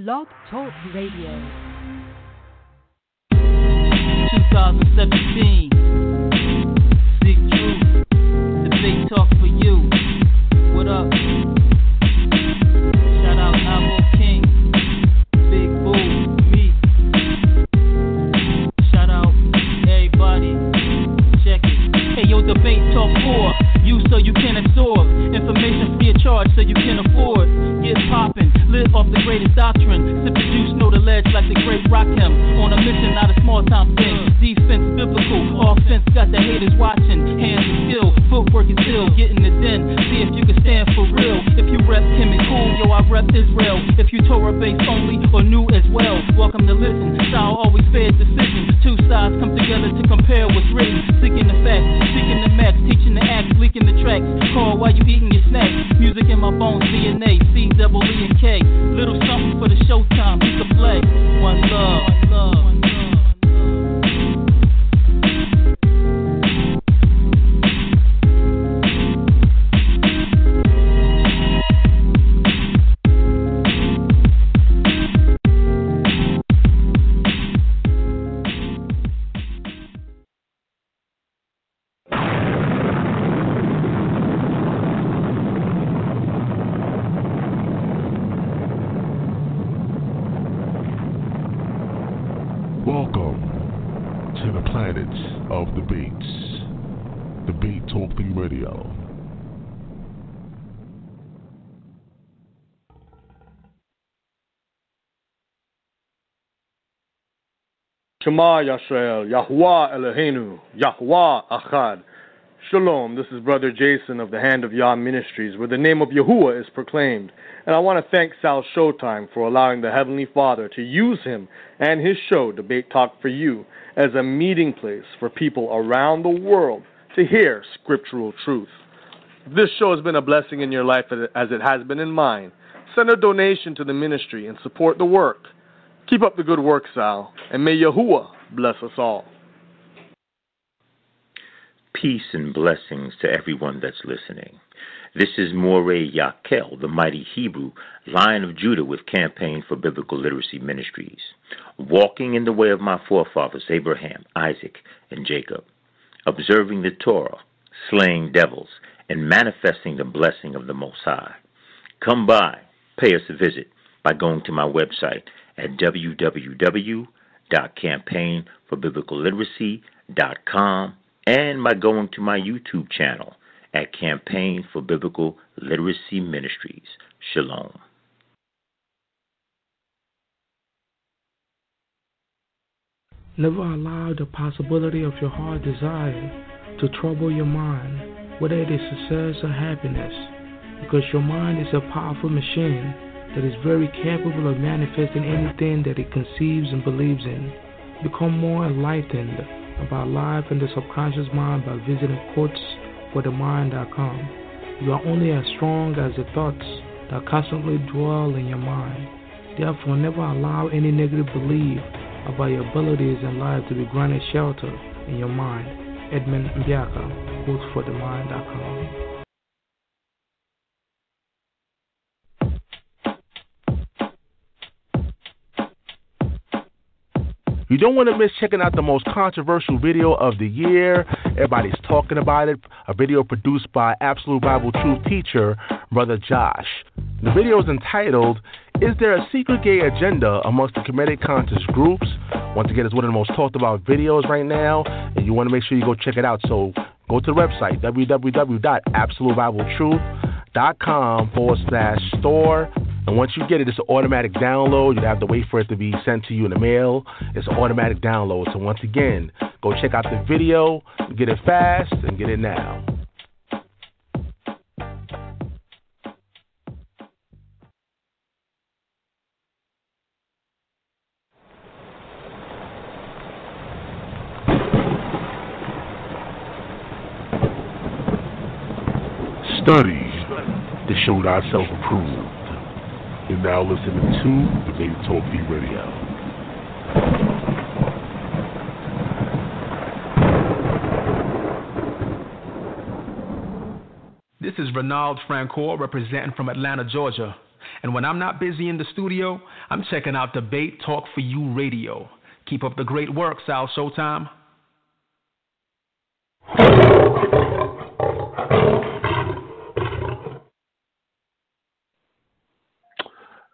Blog Talk Radio. 2017. Big Truth. The big talk for you. What up? Shout out Navo King. Big Boo. Me. Shout out everybody. Check it. Hey yo, debate talk 4. You so you can absorb information free of charge so you can afford. Get poppin', live off the greatest doctrine. Sip the juice, know the ledge like the great Rakim. On a mission, not a small time thing. Defense biblical, offense got the haters watching. Hands are skill, footwork is ill. Get in the den, see if you can stand for real. If you rep Kim and Cool, yo I rep Israel. If you Torah based only or new as well, welcome to listen. Style always fair decision. Two sides come together to compare what's written. Seeking the facts, seeking the max, teaching the acts, leaking the tracks. Call while you eating your snacks. Music in my bones, DNA, C double E and K. Little something for the showtime, we can play. One love, one love, one love. Welcome to the planet of the beats, the Beat Talking Radio. Shema Yisrael, Yahuwah Eloheinu, Yahuwah Achad. Shalom, this is Brother Jason of the Hand of Yah Ministries, where the name of Yahuwah is proclaimed. And I want to thank Sal Showtime for allowing the Heavenly Father to use him and his show, Debate Talk for You, as a meeting place for people around the world to hear scriptural truth. If this show has been a blessing in your life as it has been in mine, send a donation to the ministry and support the work. Keep up the good work, Sal, and may Yahuwah bless us all. Peace and blessings to everyone that's listening. This is Moreh Yakel, the mighty Hebrew, Lion of Judah with Campaign for Biblical Literacy Ministries, walking in the way of my forefathers Abraham, Isaac, and Jacob, observing the Torah, slaying devils, and manifesting the blessing of the Most High. Come by, pay us a visit by going to my website at www.campaignforbiblicalliteracy.com and by going to my YouTube channel at Campaign for Biblical Literacy Ministries. Shalom. Never allow the possibility of your heart desire to trouble your mind, whether it is success or happiness, because your mind is a powerful machine that is very capable of manifesting anything that it conceives and believes in. Become more enlightened about life in the subconscious mind by visiting quotesforthemind.com. You are only as strong as the thoughts that constantly dwell in your mind. Therefore, never allow any negative belief about your abilities in life to be granted shelter in your mind. Edmund Mbiaka, quotesforthemind.com. You don't want to miss checking out the most controversial video of the year. Everybody's talking about it. A video produced by Absolute Bible Truth teacher, Brother Josh. The video is entitled, Is There a Secret Gay Agenda Amongst the Comedic Conscious Groups? Once again, it's one of the most talked about videos right now, and you want to make sure you go check it out. So go to the website, www.absolutebibletruth.com/store. And once you get it, it's an automatic download. You don't have to wait for it to be sent to you in the mail. It's an automatic download. So once again, go check out the video, get it fast, and get it now. Study to show thyself approved. You're now listening to Debate Talk Radio. This is Renald Francoeur representing from Atlanta, Georgia. And when I'm not busy in the studio, I'm checking out Debate Talk for You Radio. Keep up the great work, Sal Showtime.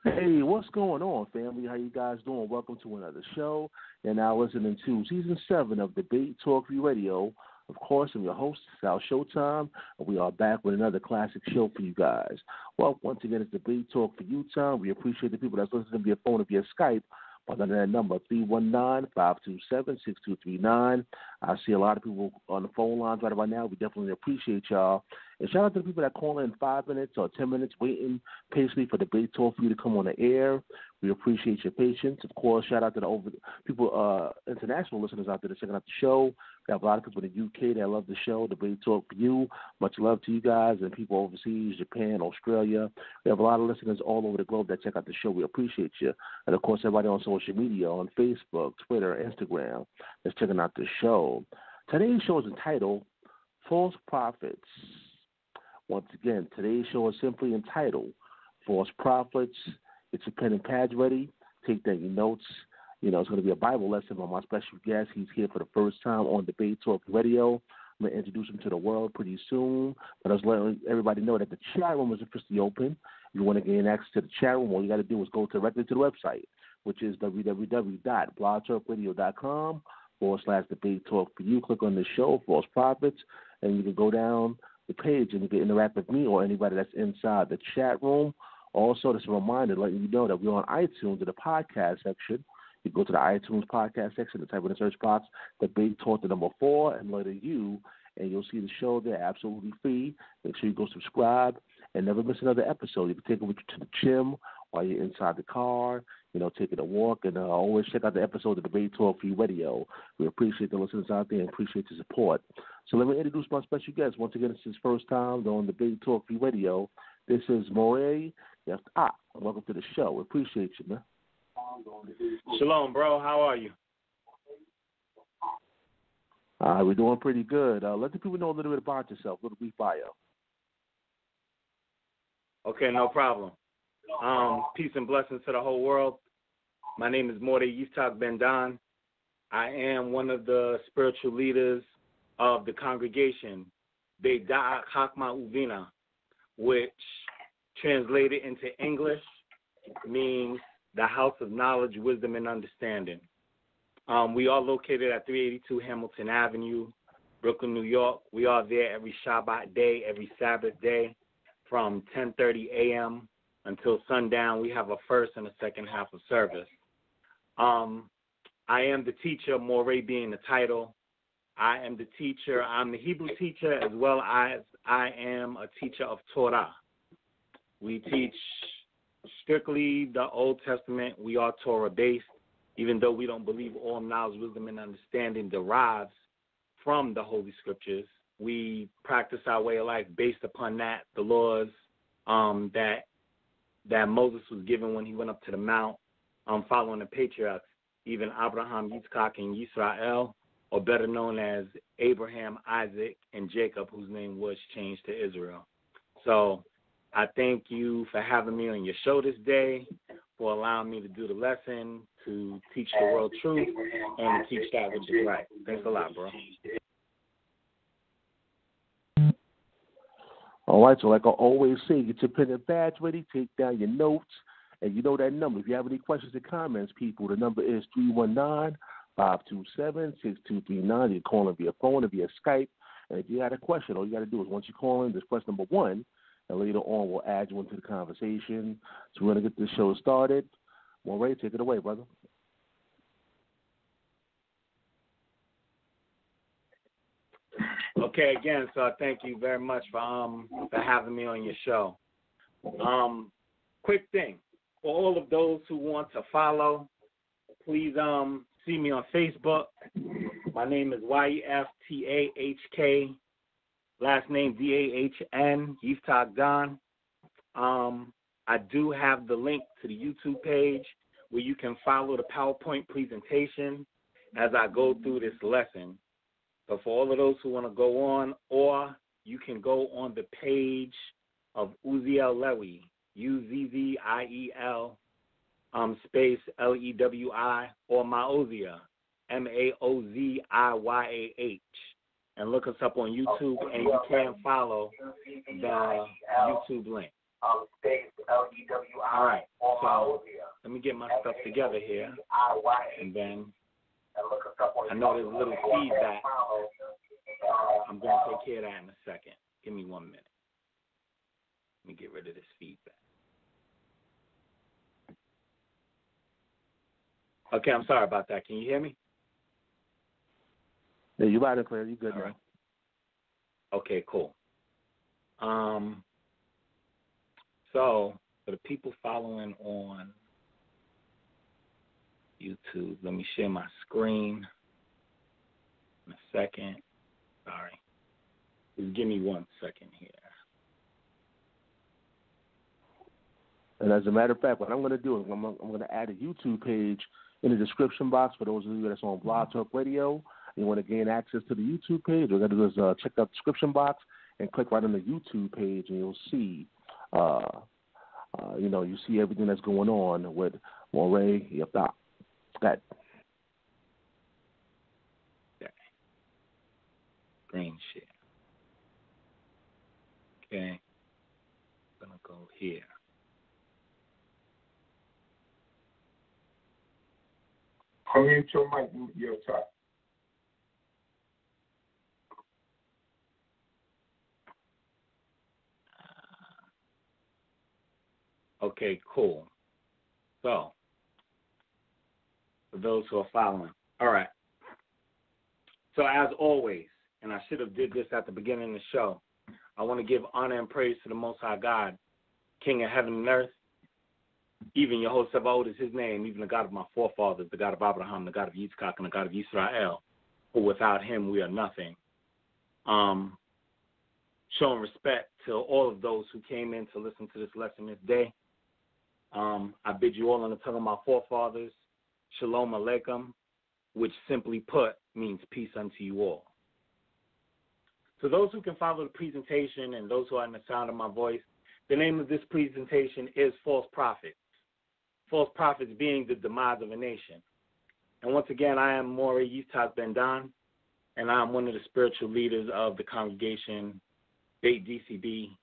Hey, what's going on, family? How you guys doing? Welcome to another show. You're now listening to Season 7 of Debate Talk for You Radio. Of course, I'm your host, Sal Showtime, and we are back with another classic show for you guys. Well, once again, it's Debate Talk for You time. We appreciate the people that's listening via phone or via Skype. Under that number, 319-527-6239. I see a lot of people on the phone lines right about now. We definitely appreciate y'all. And shout out to the people that call in 5 minutes or 10 minutes waiting patiently for Debate Talk for You to come on the air. We appreciate your patience. Of course, shout out to the international listeners out there that's checking out the show. We have a lot of people in the UK that love the show, Debate Talk for You. Much love to you guys and people overseas, Japan, Australia. We have a lot of listeners all over the globe that check out the show. We appreciate you. And, of course, everybody on social media, on Facebook, Twitter, Instagram, that's checking out the show. Today's show is entitled False Prophets. Once again, today's show is simply entitled False Prophets. Get your pen and pads ready. Take down your notes. You know, it's going to be a Bible lesson by my special guest. He's here for the first time on Debate Talk Radio. I'm going to introduce him to the world pretty soon. But I was letting everybody know that the chat room is officially open. If you want to gain access to the chat room, all you got to do is go directly to the website, which is www.blogtalkradio.com/Debate Talk for You. Click on the show, False Prophets, and you can go down the page and you can interact with me or anybody that's inside the chat room. Also, just a reminder, letting you know that we're on iTunes in the podcast section. You go to the iTunes podcast section and type in the search box, Debate Talk the number 4, and letter U, and you'll see the show there absolutely free. Make sure you go subscribe and never miss another episode. You can take it with you to the gym while you're inside the car, you know, taking a walk, and always check out the episode of Debate Talk for You Radio. We appreciate the listeners out there and appreciate the support. So let me introduce my special guest. Once again, it's his first time on Debate Talk for You Radio. This is Moreh. Yeftahk. Welcome to the show. We appreciate you, man. Shalom, bro. How are you? We're doing pretty good. Let the people know a little bit about yourself, a little brief bio. Okay, no problem. Peace and blessings to the whole world. My name is Moreh Yeftahk Dahn. I am one of the spiritual leaders of the congregation, Be'da'at Hakma Uvina, which translated into English means the House of Knowledge, Wisdom, and Understanding. We are located at 382 Hamilton Avenue, Brooklyn, New York. We are there every Shabbat day, every Sabbath day, from 10:30 a.m. until sundown. We have a first and a second half of service. I am the teacher, Moreh being the title. I am the teacher. I'm the Hebrew teacher as well as I am a teacher of Torah. We teach strictly the Old Testament. We are Torah-based, even though we don't believe all knowledge, wisdom, and understanding derives from the Holy Scriptures. We practice our way of life based upon that, the laws that Moses was given when he went up to the mount, following the patriarchs, even Abraham, Yitzhak, and Yisrael, or better known as Abraham, Isaac, and Jacob, whose name was changed to Israel. So I thank you for having me on your show this day, for allowing me to do the lesson, to teach the world truth, and to teach that which is right. Thanks a lot, bro. All right, so like I always say, get your pen and pads ready, take down your notes, and you know that number. If you have any questions or comments, people, the number is 319-527-6239. You can call in via phone or via Skype. And if you got a question, all you got to do is once you call in, just press number 1, and later on we'll add you into the conversation. So we're going to get this show started. Moreh, take it away, brother. Okay, again, so thank you very much for having me on your show. Quick thing, for all of those who want to follow, please see me on Facebook. My name is Yeftahk, last name Dahn, Yeftahk Dahn. I do have the link to the YouTube page where you can follow the PowerPoint presentation as I go through this lesson. So for all of those who want to go on, or you can go on the page of Uziel Lewy, Uzziel, space Lewi, or Maozia, Maoziiyah, and look us up on YouTube, and you can follow the YouTube link. All right, so let me get my stuff together here, and then I know there's a little feedback. I'm going to take care of that in a second. Give me 1 minute. Let me get rid of this feedback. Okay, I'm sorry about that. Can you hear me? Yeah, you loud and clear. You good, all man. Right. Okay, cool. So, for the people following on YouTube, let me share my screen in a second. Sorry. Just give me 1 second here. And as a matter of fact, what I'm going to do is I'm going to add a YouTube page in the description box for those of you that's on Blog Talk Radio. You want to gain access to the YouTube page, what you got to do is check out the description box and click right on the YouTube page, and you'll see, you see everything that's going on with Moreh, Yeftahk. That. Okay. Screen share. Okay. I'm going to go here. Unmute your mic, Yeftahk. Okay, cool. So, for those who are following, all right. So, as always, and I should have did this at the beginning of the show, I want to give honor and praise to the Most High God, King of heaven and earth. Even Yehoshua is his name, even the God of my forefathers, the God of Abraham, the God of Yitzchak, and the God of Israel, who without him we are nothing. Showing respect to all of those who came in to listen to this lesson this day. I bid you all on the tongue of my forefathers, Shalom Aleichem, which simply put means peace unto you all. To those who can follow the presentation and those who are in the sound of my voice, the name of this presentation is False Prophets. False prophets being the demise of a nation. And once again, I am Moreh Yeftahk Dahn, and I am one of the spiritual leaders of the congregation, Beit DCB,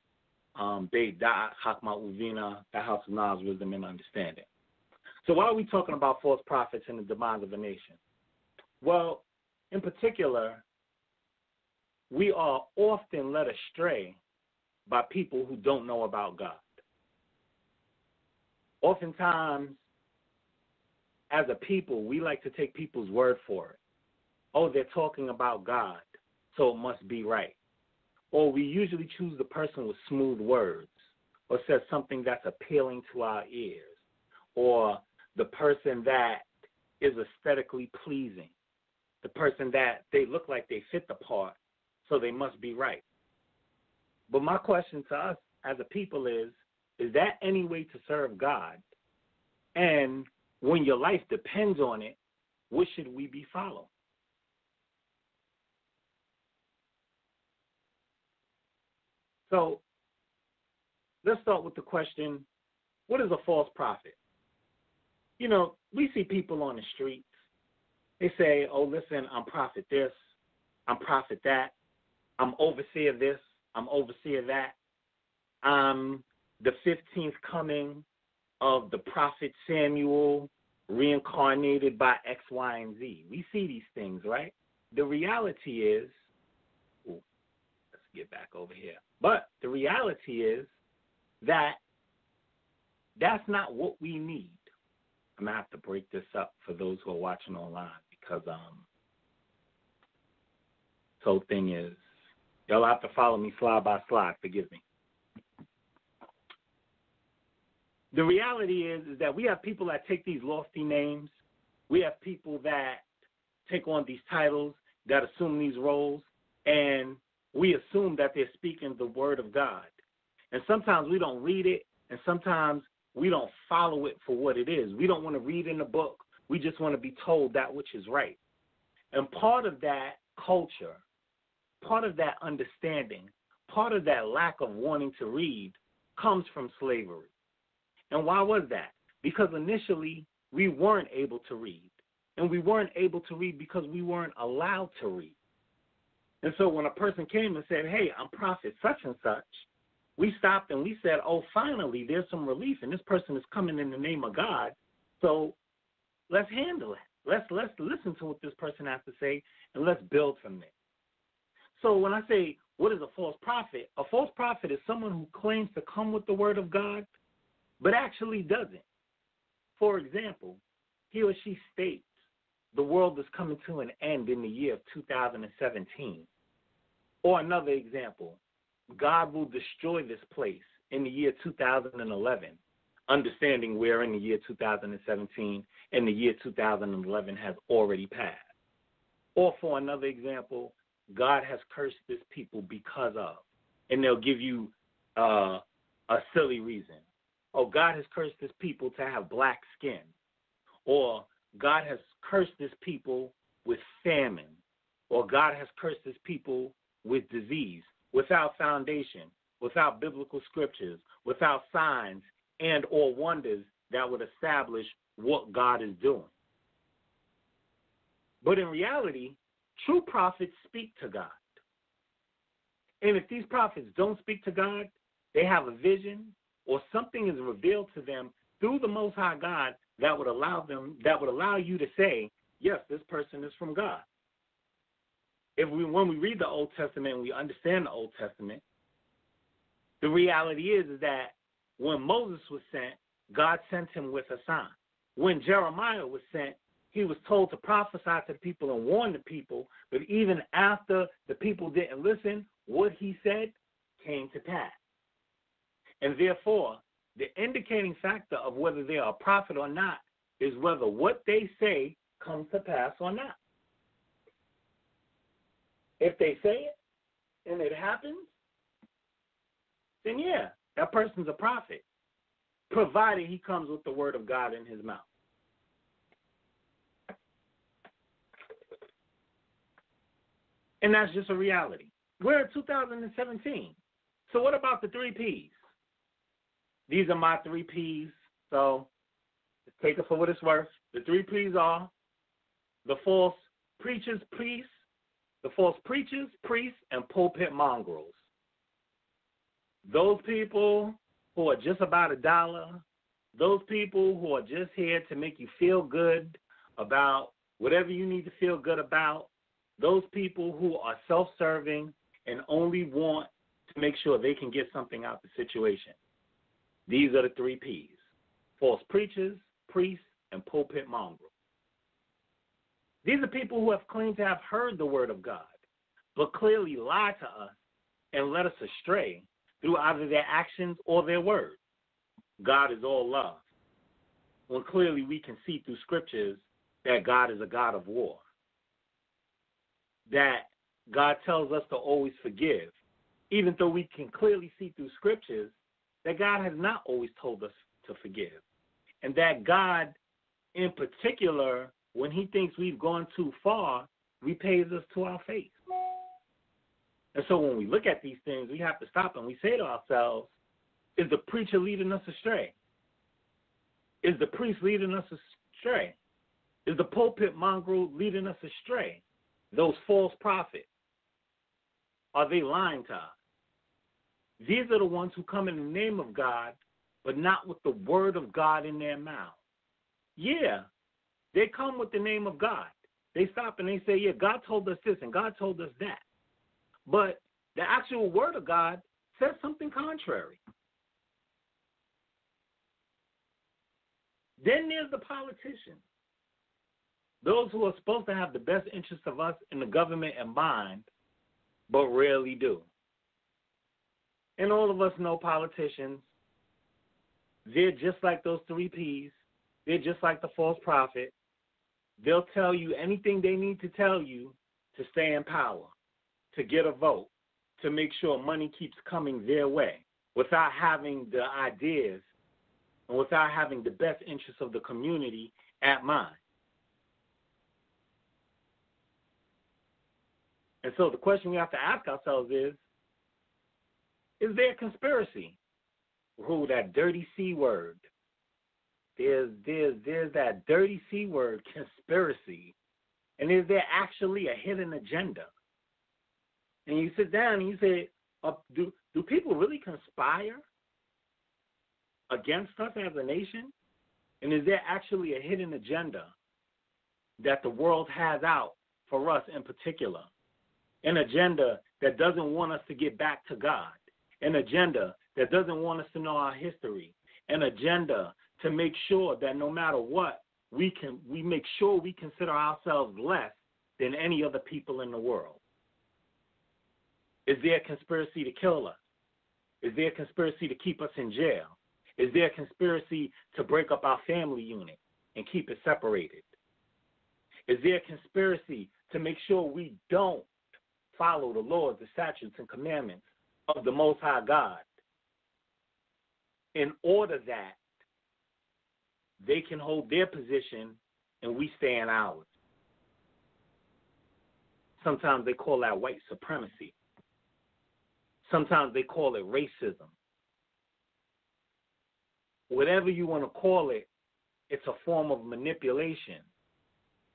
Beit Da'at Hakma Uvina, the House of Knowledge, Wisdom, and Understanding. So why are we talking about false prophets and the demise of a nation? Well, in particular, we are often led astray by people who don't know about God. Oftentimes, as a people, we like to take people's word for it. Oh, they're talking about God, so it must be right. Or we usually choose the person with smooth words, or says something that's appealing to our ears, or the person that is aesthetically pleasing, the person that they look like they fit the part, so they must be right. But my question to us as a people is that any way to serve God? And when your life depends on it, what should we be following? So let's start with the question, what is a false prophet? You know, we see people on the streets. They say, oh, listen, I'm prophet this, I'm prophet that, I'm overseer this, I'm overseer that. I'm the 15th coming of the prophet Samuel reincarnated by X, Y, and Z. We see these things, right? The reality is, let's get back over here. But the reality is that that's not what we need. I'm going to have to break this up for those who are watching online because this whole thing is, y'all have to follow me slide by slide. Forgive me. The reality is that we have people that take these lofty names. We have people that take on these titles, that assume these roles, and we assume that they're speaking the word of God. And sometimes we don't read it, and sometimes we don't follow it for what it is. We don't want to read in the book. We just want to be told that which is right. And part of that culture, part of that understanding, part of that lack of wanting to read comes from slavery. And why was that? Because initially we weren't able to read. And we weren't able to read because we weren't allowed to read. And so when a person came and said, hey, I'm prophet such and such, we stopped and we said, oh, finally, there's some relief, and this person is coming in the name of God, so let's handle it. Let's listen to what this person has to say, and let's build from there. So when I say, what is a false prophet is someone who claims to come with the word of God, but actually doesn't. For example, he or she states the world is coming to an end in the year of 2017. Or another example, God will destroy this place in the year 2011, understanding we're in the year 2017 and the year 2011 has already passed. Or for another example, God has cursed this people because of, and they'll give you a silly reason. Oh, God has cursed this people to have black skin. Or God has cursed this people with famine. Or God has cursed this people with disease, without foundation, without biblical scriptures, without signs and or wonders that would establish what God is doing. But in reality, true prophets speak to God. And if these prophets don't speak to God, they have a vision or something is revealed to them through the Most High God that would allow you to say, yes, this person is from God. When we read the Old Testament and we understand the Old Testament, the reality is that when Moses was sent, God sent him with a sign. When Jeremiah was sent, he was told to prophesy to the people and warn the people, but even after the people didn't listen, what he said came to pass. And therefore, the indicating factor of whether they are a prophet or not is whether what they say comes to pass or not. If they say it and it happens, then yeah, that person's a prophet, provided he comes with the word of God in his mouth. And that's just a reality. We're in 2017. So what about the 3 Ps? These are my 3 Ps, so take it for what it's worth. The 3 Ps are the false preachers, priests, and pulpit mongrels. Those people who are just about $1, those people who are just here to make you feel good about whatever you need to feel good about, those people who are self-serving and only want to make sure they can get something out of the situation. These are the 3 Ps: false preachers, priests, and pulpit mongrels. These are people who have claimed to have heard the word of God, but clearly lied to us and led us astray through either their actions or their words. God is all love, when clearly we can see through scriptures that God is a God of war, that God tells us to always forgive, even though we can clearly see through scriptures that God has not always told us to forgive, and that God, in particular, when he thinks we've gone too far, repays us to our face. And so when we look at these things, we have to stop and we say to ourselves, is the preacher leading us astray? Is the priest leading us astray? Is the pulpit mongrel leading us astray? Those false prophets, are they lying to us? These are the ones who come in the name of God, but not with the word of God in their mouth. Yeah, they come with the name of God. They stop and they say, yeah, God told us this and God told us that. But the actual word of God says something contrary. Then there's the politicians, those who are supposed to have the best interests of us in the government in mind, but rarely do. And all of us know politicians. They're just like those 3 Ps. They're just like the false prophet. They'll tell you anything they need to tell you to stay in power, to get a vote, to make sure money keeps coming their way, without having the ideas and without having the best interests of the community at mind. And so the question we have to ask ourselves is there a conspiracy? Ooh, that dirty C word. there's that dirty C word, conspiracy. And is there actually a hidden agenda? And you sit down and you say, do people really conspire against us as a nation? And is there actually a hidden agenda that the world has out for us in particular? An agenda that doesn't want us to get back to God. An agenda that doesn't want us to know our history. An agenda to make sure that no matter what, we make sure we consider ourselves less than any other people in the world. Is there a conspiracy to kill us? Is there a conspiracy to keep us in jail? Is there a conspiracy to break up our family unit and keep it separated? Is there a conspiracy to make sure we don't follow the laws, the statutes, and commandments of the Most High God in order that they can hold their position and we stay in ours? Sometimes they call that white supremacy. Sometimes they call it racism. Whatever you want to call it, it's a form of manipulation.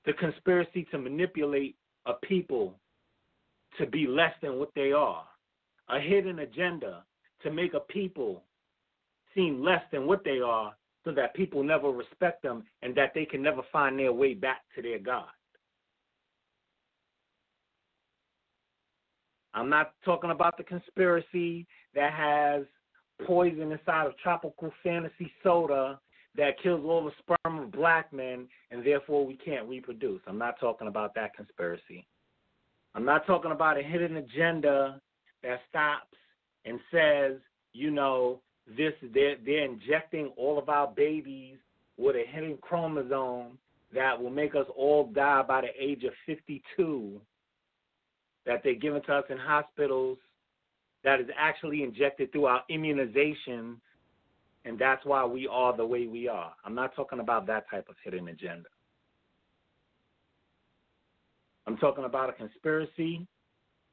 The conspiracy to manipulate a people to be less than what they are. A hidden agenda to make a people seem less than what they are so that people never respect them and that they can never find their way back to their God. I'm not talking about the conspiracy that has poison inside of tropical fantasy soda that kills all the sperm of black men and therefore we can't reproduce. I'm not talking about that conspiracy. I'm not talking about a hidden agenda that stops and says, you know, they're injecting all of our babies with a hidden chromosome that will make us all die by the age of 52, that they're giving to us in hospitals, that is actually injected through our immunization, and that's why we are the way we are. I'm not talking about that type of hidden agenda. I'm talking about a conspiracy,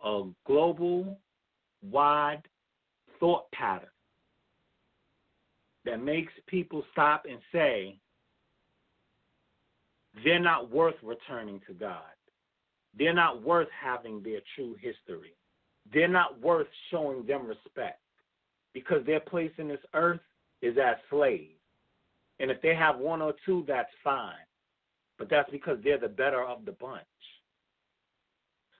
a global-wide thought pattern that makes people stop and say they're not worth returning to God. They're not worth having their true history. They're not worth showing them respect because their place in this earth is as slaves. And if they have one or two, that's fine. But that's because they're the better of the bunch.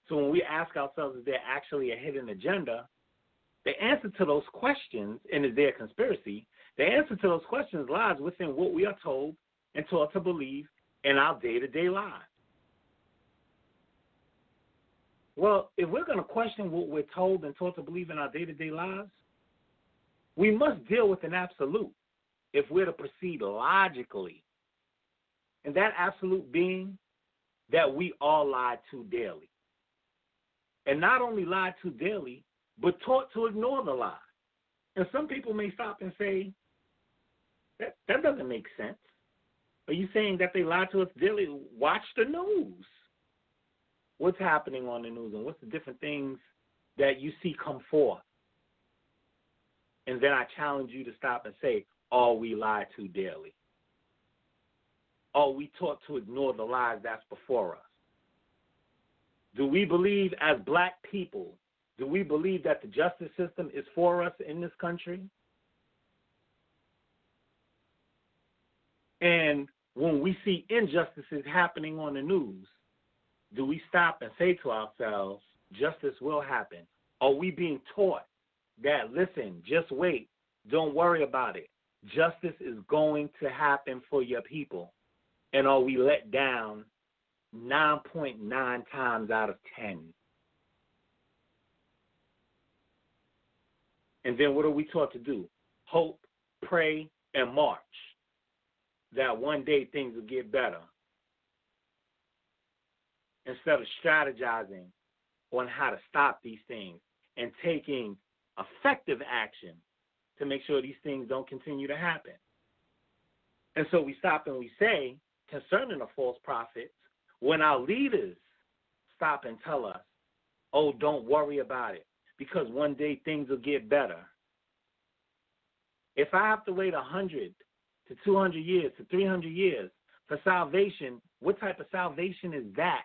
So when we ask ourselves, is there actually a hidden agenda? The answer to those questions, and is there a conspiracy? The answer to those questions lies within what we are told and taught to believe in our day-to-day lives. Well, if we're going to question what we're told and taught to believe in our day-to-day lives, we must deal with an absolute if we're to proceed logically. And that absolute being that we all lie to daily. And not only lie to daily, but taught to ignore the lie. And some people may stop and say, that doesn't make sense. Are you saying that they lie to us daily? Watch the news. What's happening on the news and what's the different things that you see come forth? And then I challenge you to stop and say, are we lied to daily? Are we taught to ignore the lies that's before us? Do we believe as black people, do we believe that the justice system is for us in this country? And when we see injustices happening on the news, do we stop and say to ourselves, justice will happen? Are we being taught that, listen, just wait, don't worry about it. Justice is going to happen for your people. And are we let down 9.9 times out of 10? And then what are we taught to do? Hope, pray, and march that one day things will get better, instead of strategizing on how to stop these things and taking effective action to make sure these things don't continue to happen. And so we stop and we say, concerning the false prophets, when our leaders stop and tell us, oh, don't worry about it, because one day things will get better. If I have to wait 100 to 200 years to 300 years for salvation. What type of salvation is that?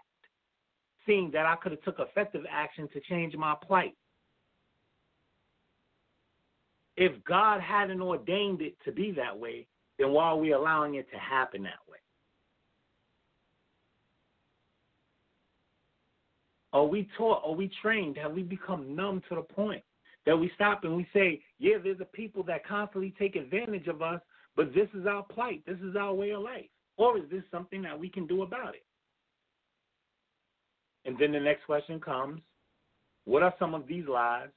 Seeing that I could have took effective action to change my plight. If God hadn't ordained it to be that way, then why are we allowing it to happen that way? Are we taught? Are we trained? Have we become numb to the point that we stop and we say, yeah, there's a people that constantly take advantage of us, but this is our plight. This is our way of life. Or is this something that we can do about it? And then the next question comes, what are some of these lies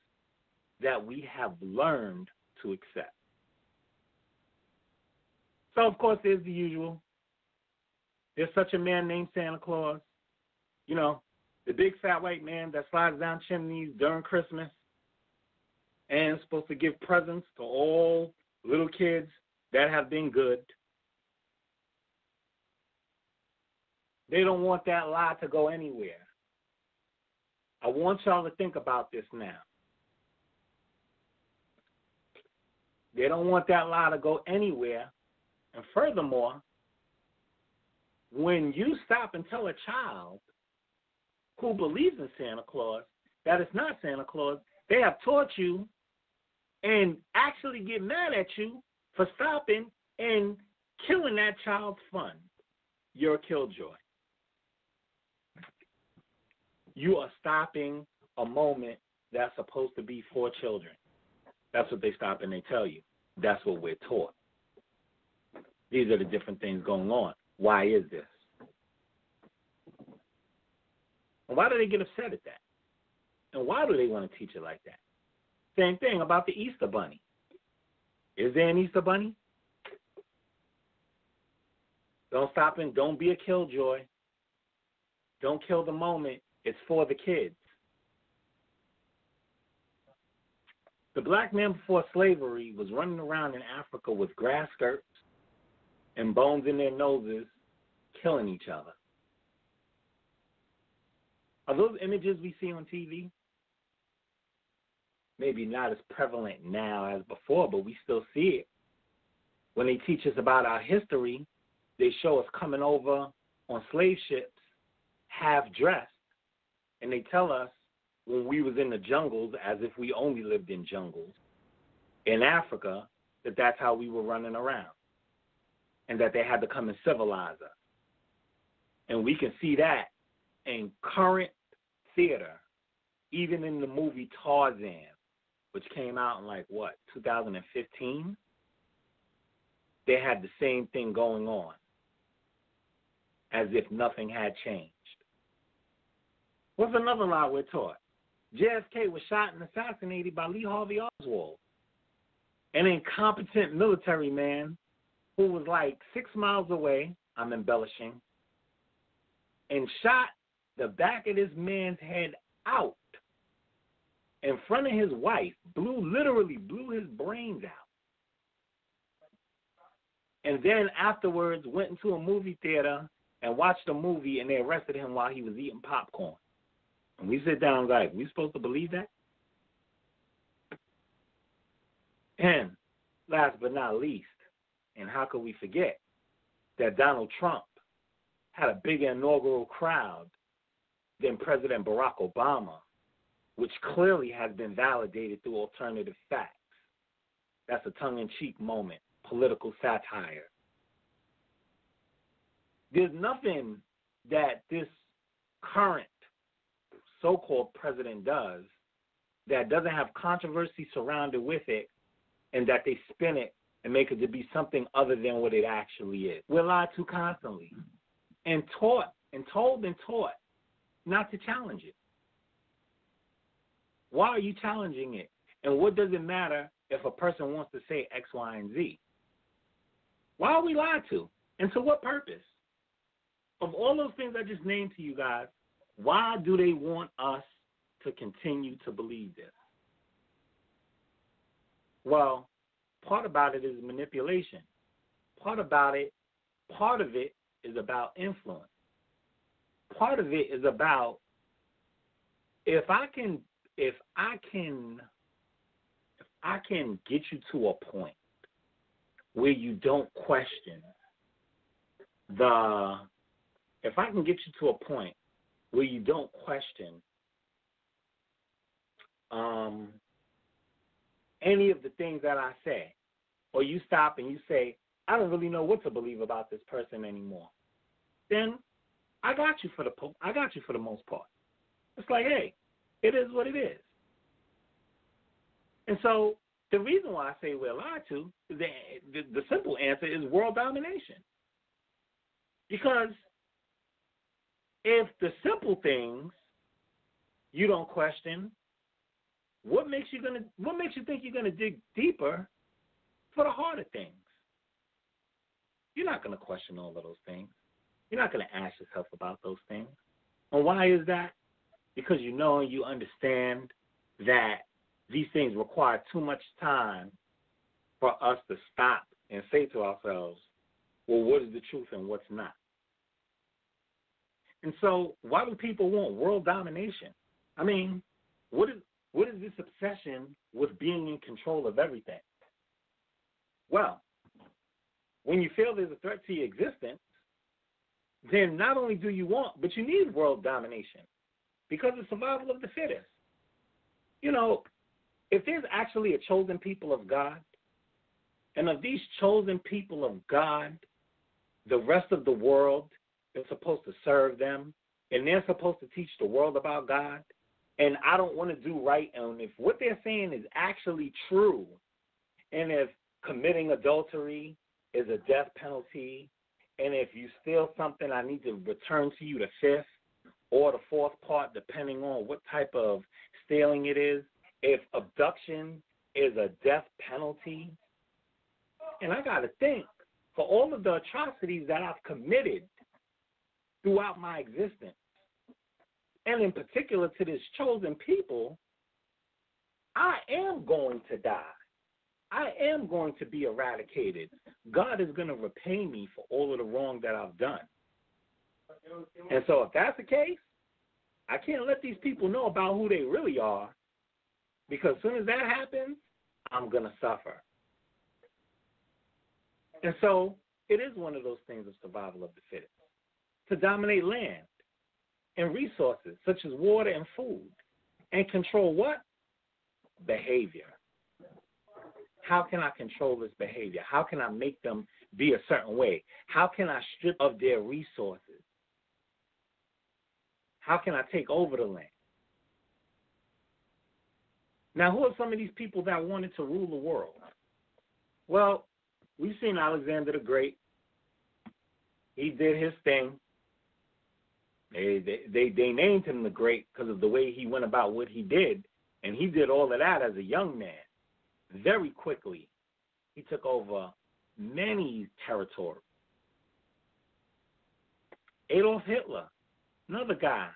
that we have learned to accept? So, of course, there's the usual. There's such a man named Santa Claus. You know, the big fat white man that slides down chimneys during Christmas and is supposed to give presents to all little kids that have been good. They don't want that lie to go anywhere. I want y'all to think about this now. They don't want that lie to go anywhere. And furthermore, when you stop and tell a child who believes in Santa Claus that it's not Santa Claus, they have taught you and actually get mad at you for stopping and killing that child's fun. You're a killjoy. You are stopping a moment that's supposed to be for children. That's what they stop and they tell you. That's what we're taught. These are the different things going on. Why is this? And why do they get upset at that? And why do they want to teach it like that? Same thing about the Easter Bunny. Is there an Easter Bunny? Don't stop and don't be a killjoy. Don't kill the moment. It's for the kids. The black man before slavery was running around in Africa with grass skirts and bones in their noses, killing each other. Are those images we see on TV? Maybe not as prevalent now as before, but we still see it. When they teach us about our history, they show us coming over on slave ships, half dressed, and they tell us when we was in the jungles, as if we only lived in jungles, in Africa, that that's how we were running around, and that they had to come and civilize us. And we can see that in current theater, even in the movie Tarzan, which came out in 2015? They had the same thing going on, as if nothing had changed. What's another lie we're taught? JFK was shot and assassinated by Lee Harvey Oswald, an incompetent military man who was 6 miles away, I'm embellishing, and shot the back of this man's head out in front of his wife, literally blew his brains out. And then afterwards went into a movie theater and watched a movie, and they arrested him while he was eating popcorn. And we sit down we supposed to believe that? And last but not least, and how could we forget, that Donald Trump had a bigger inaugural crowd than President Barack Obama, which clearly has been validated through alternative facts. That's a tongue-in-cheek moment, political satire. There's nothing that this current so-called president does that doesn't have controversy surrounded with it, and that they spin it and make it to be something other than what it actually is. We're lied to constantly and taught and told and taught not to challenge it. Why are you challenging it? And what does it matter if a person wants to say X, Y, and Z? Why are we lied to? And to what purpose? Of all those things I just named to you guys, why do they want us to continue to believe this? Well, part about it is manipulation. Part of it is about influence. Part of it is about if I can get you to a point where you don't question if I can get you to a point where you don't question any of the things that I say, or you stop and you say, I don't really know what to believe about this person anymore, then I got you for the most part. It's like, hey, it is what it is. And so the reason why I say we're lied to, the simple answer is world domination. Because if the simple things you don't question, what makes you think you're gonna dig deeper for the harder things? You're not gonna question all of those things. You're not gonna ask yourself about those things. And why is that? Because you know and you understand that these things require too much time for us to stop and say to ourselves, well, what is the truth and what's not? And so why do people want world domination? I mean, what is this obsession with being in control of everything? Well, when you feel there's a threat to your existence, then not only do you want, but you need world domination because it's survival of the fittest. You know, if there's actually a chosen people of God, and of these chosen people of God, the rest of the world is supposed to serve them, and they're supposed to teach the world about God, and I don't want to do right, and if what they're saying is actually true, and if committing adultery is a death penalty, and if you steal something, I need to return to you the fifth or the fourth part, depending on what type of stealing it is, if abduction is a death penalty, and I got to think, for all of the atrocities that I've committed throughout my existence, and in particular to this chosen people, I am going to die. I am going to be eradicated. God is going to repay me for all of the wrong that I've done. And so if that's the case, I can't let these people know about who they really are, because as soon as that happens, I'm going to suffer. And so it is one of those things of survival of the fittest, to dominate land and resources such as water and food, and control what? Behavior. How can I control this behavior? How can I make them be a certain way? How can I strip of their resources? How can I take over the land? Now, who are some of these people that wanted to rule the world? Well, we've seen Alexander the Great. He did his thing. They named him the Great because of the way he went about what he did, and he did all of that as a young man. Very quickly, he took over many territories. Adolf Hitler, another guy,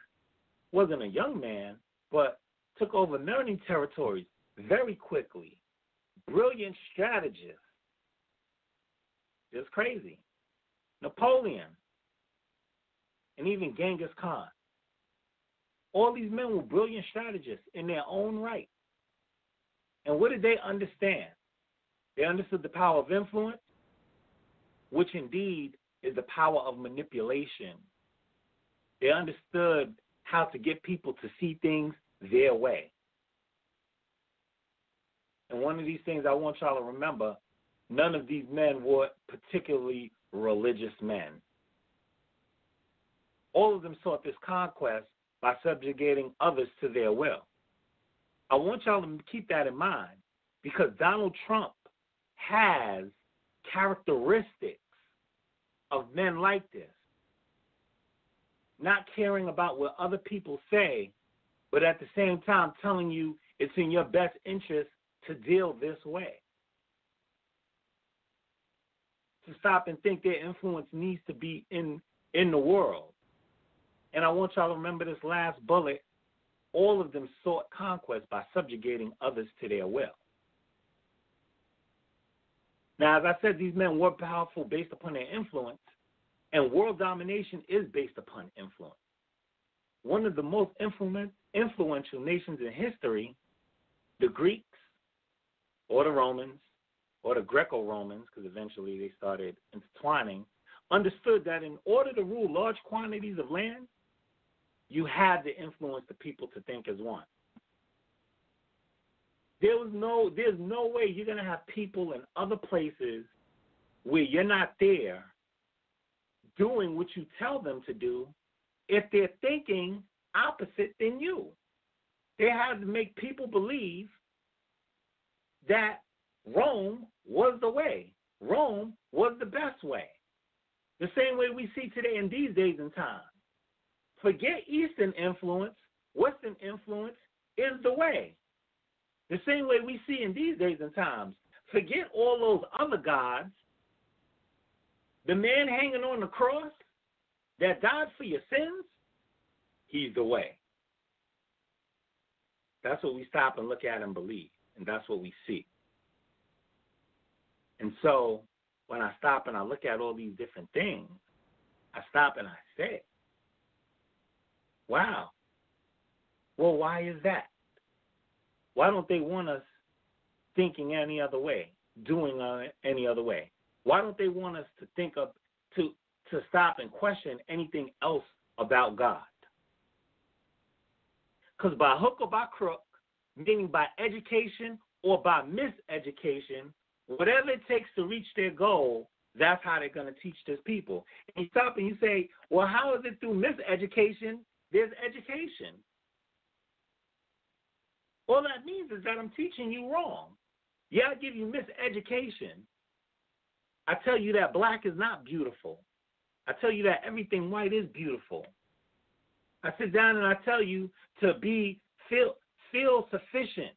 wasn't a young man, but took over many territories very quickly. Brilliant strategist. Just crazy. Napoleon, and even Genghis Khan. All these men were brilliant strategists in their own right. And what did they understand? They understood the power of influence, which indeed is the power of manipulation. They understood how to get people to see things their way. And one of these things I want y'all to remember, none of these men were particularly religious men. All of them sought this conquest by subjugating others to their will. I want y'all to keep that in mind, because Donald Trump has characteristics of men like this. Not caring about what other people say, but at the same time telling you it's in your best interest to deal this way. To stop and think their influence needs to be in the world. And I want y'all to remember this last bullet. All of them sought conquest by subjugating others to their will. Now, as I said, these men were powerful based upon their influence, and world domination is based upon influence. One of the most influential nations in history, the Greeks, or the Romans, or the Greco-Romans, because eventually they started intertwining, understood that in order to rule large quantities of land, you had to influence the people to think as one. There's no way you're going to have people in other places where you're not there doing what you tell them to do if they're thinking opposite than you. They had to make people believe that Rome was the way. Rome was the best way. The same way we see today in these days and times. Forget Eastern influence. Western influence is the way. The same way we see in these days and times. Forget all those other gods. The man hanging on the cross that died for your sins, he's the way. That's what we stop and look at and believe, and that's what we see. And so when I stop and I look at all these different things, I stop and I say, wow, well, why is that? Why don't they want us thinking any other way, doing any other way? Why don't they want us to think of, to stop and question anything else about God? Because by hook or by crook, meaning by education or by miseducation, whatever it takes to reach their goal, that's how they're going to teach this people. And you stop and you say, well, how is it through miseducation? There's education. All that means is that I'm teaching you wrong. Yeah, I give you miseducation. I tell you that black is not beautiful. I tell you that everything white is beautiful. I sit down and I tell you to feel sufficient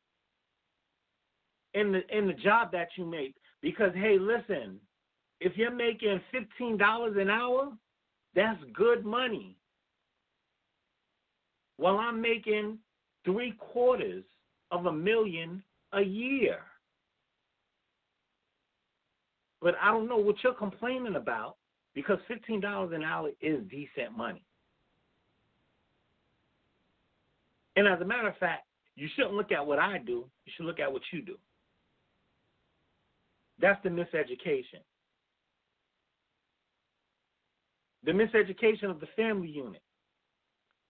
in the job that you make. Because, hey, listen, if you're making $15 an hour, that's good money. While I'm making $750,000 a year. But I don't know what you're complaining about, because $15 an hour is decent money. And as a matter of fact, you shouldn't look at what I do. You should look at what you do. That's the miseducation. The miseducation of the family unit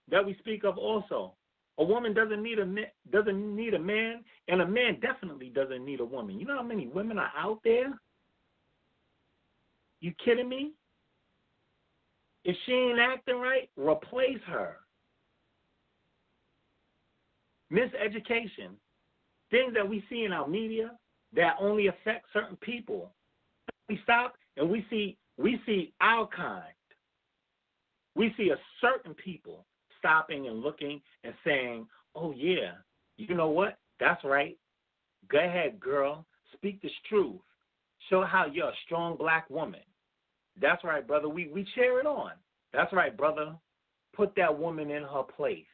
that we speak of also. A woman doesn't need a man, and a man definitely doesn't need a woman. You know how many women are out there? You kidding me? If she ain't acting right, replace her. Miseducation, things that we see in our media that only affect certain people. We stop and we see our kind. We see a certain people stopping and looking and saying, oh, yeah, you know what? That's right. Go ahead, girl. Speak this truth. Show how you're a strong black woman. That's right, brother. We cheer it on. That's right, brother. Put that woman in her place.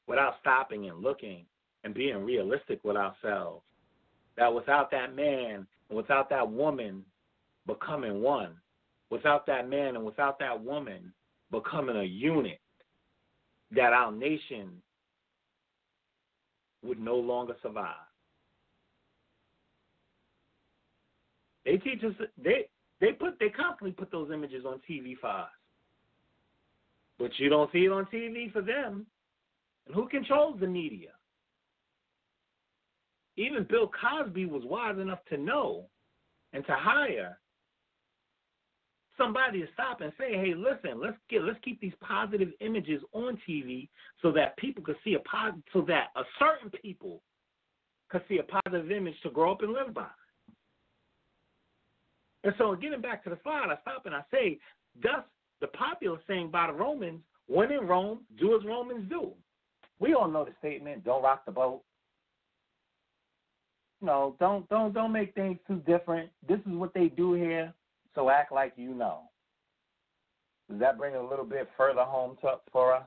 Without stopping and looking and being realistic with ourselves. That without that man and without that woman becoming one, without that man and without that woman becoming a unit, that our nation would no longer survive. They teach us, they constantly put those images on TV for us. But you don't see it on TV for them. And who controls the media? Even Bill Cosby was wise enough to know and to hire somebody to stop and say, hey, listen, let's keep these positive images on TV so that people could see so that a certain people could see a positive image to grow up and live by. And so getting back to the slide, I stop and I say, thus the popular saying by the Romans, when in Rome, do as Romans do. We all know the statement, don't rock the boat. No, don't make things too different. This is what they do here, so act like you know. Does that bring it a little bit further home for us?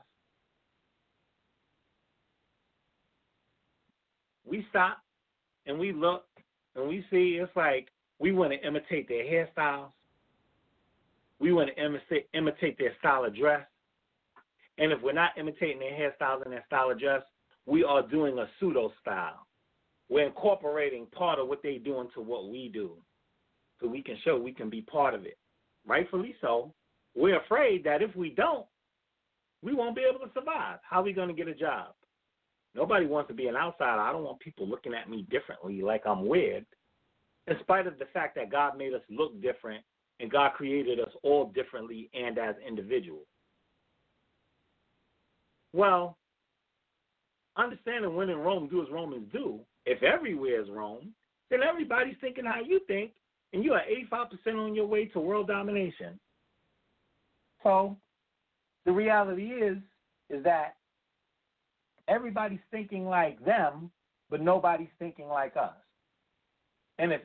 We stop and we look and we see it's like we want to imitate their hairstyles. We want to imitate their style of dress. And if we're not imitating their hairstyles and their style of dress, we are doing a pseudo style. we're incorporating part of what they do into what we do so we can show we can be part of it. Rightfully so. We're afraid that if we don't, we won't be able to survive. How are we going to get a job? Nobody wants to be an outsider. I don't want people looking at me differently like I'm weird, in spite of the fact that God made us look different and God created us all differently and as individuals. Well, understanding when in Rome, do as Romans do. If everywhere is Rome, then everybody's thinking how you think, and you are 85% on your way to world domination. So the reality is that everybody's thinking like them, but nobody's thinking like us. And if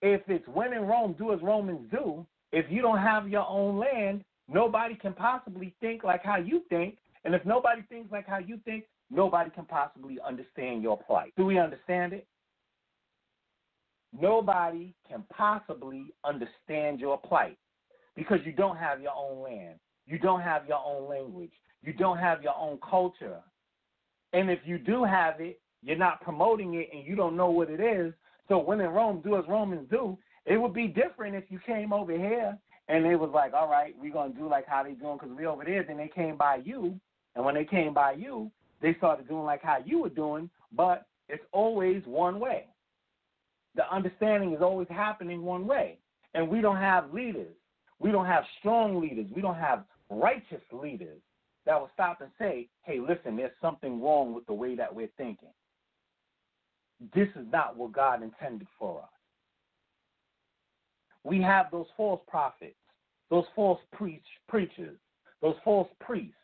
it's when in Rome, do as Romans do, if you don't have your own land, nobody can possibly think like how you think. And if nobody thinks like how you think, nobody can possibly understand your plight. Do we understand it? Nobody can possibly understand your plight because you don't have your own land. You don't have your own language. You don't have your own culture. And if you do have it, you're not promoting it and you don't know what it is. So when in Rome, do as Romans do, it would be different if you came over here and it was like, all right, we're going to do like how they doing because we over there. Then they came by you. And when they came by you, they started doing like how you were doing, but it's always one way. The understanding is always happening one way. And we don't have leaders. We don't have strong leaders. We don't have righteous leaders that will stop and say, hey, listen, there's something wrong with the way that we're thinking. This is not what God intended for us. We have those false prophets, those false preachers, those false priests,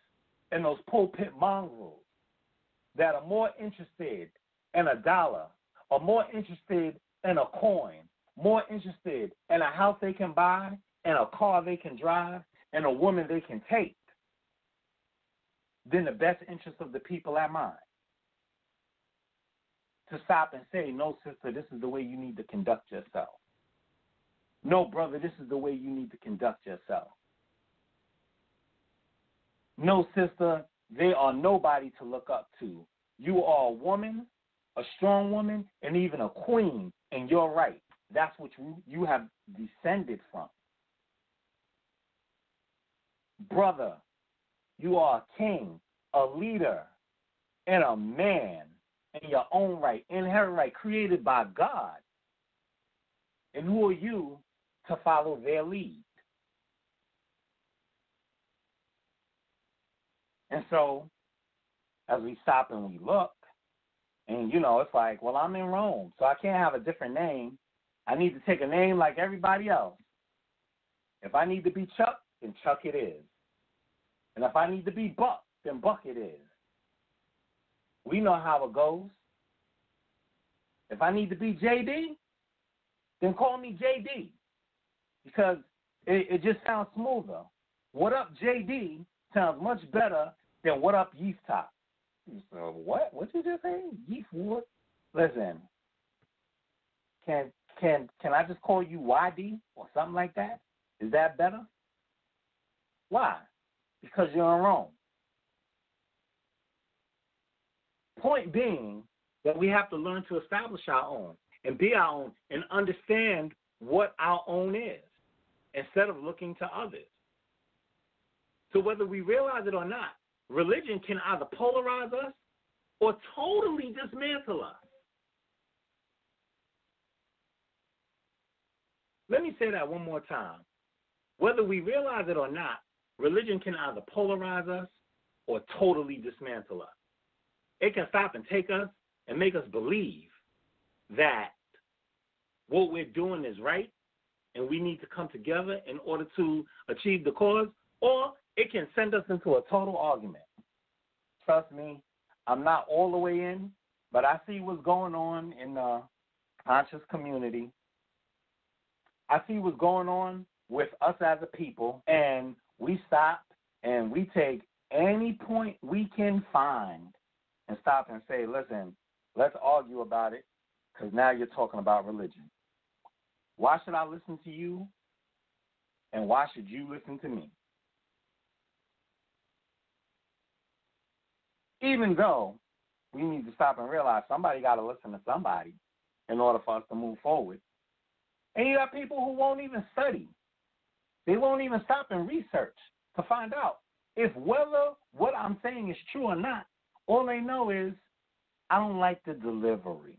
and those pulpit mongrels that are more interested in a dollar, or more interested in a coin, more interested in a house they can buy, and a car they can drive, and a woman they can take, than the best interest of the people at mind. To stop and say, no, sister, this is the way you need to conduct yourself. No, brother, this is the way you need to conduct yourself. No, sister, they are nobody to look up to. You are a woman, a strong woman, and even a queen, and you're right. That's what you have descended from. Brother, you are a king, a leader, and a man in your own right, inherent right, created by God. And who are you to follow their lead? And so, as we stop and we look, and, it's like, well, I'm in Rome, so I can't have a different name. I need to take a name like everybody else. If I need to be Chuck, then Chuck it is. And if I need to be Buck, then Buck it is. We know how it goes. If I need to be JD, then call me JD, because it just sounds smoother. What up, JD, sounds much better than what up, Yeftahk. So what? What you just say? Yeftahk? Listen, can I just call you YD or something like that? Is that better? Why? Because you're in Rome. Point being that we have to learn to establish our own and be our own and understand what our own is instead of looking to others. So whether we realize it or not, religion can either polarize us or totally dismantle us. Let me say that one more time. Whether we realize it or not, religion can either polarize us or totally dismantle us. It can stop and take us and make us believe that what we're doing is right and we need to come together in order to achieve the cause, or it can send us into a total argument. Trust me, I'm not all the way in, but I see what's going on in the conscious community. I see what's going on with us as a people, and we stop and we take any point we can find and stop and say, listen, let's argue about it, because now you're talking about religion. Why should I listen to you, and why should you listen to me? Even though we need to stop and realize somebody got to listen to somebody in order for us to move forward. And you got people who won't even study. They won't even stop and research to find out if whether what I'm saying is true or not. All they know is, I don't like the delivery.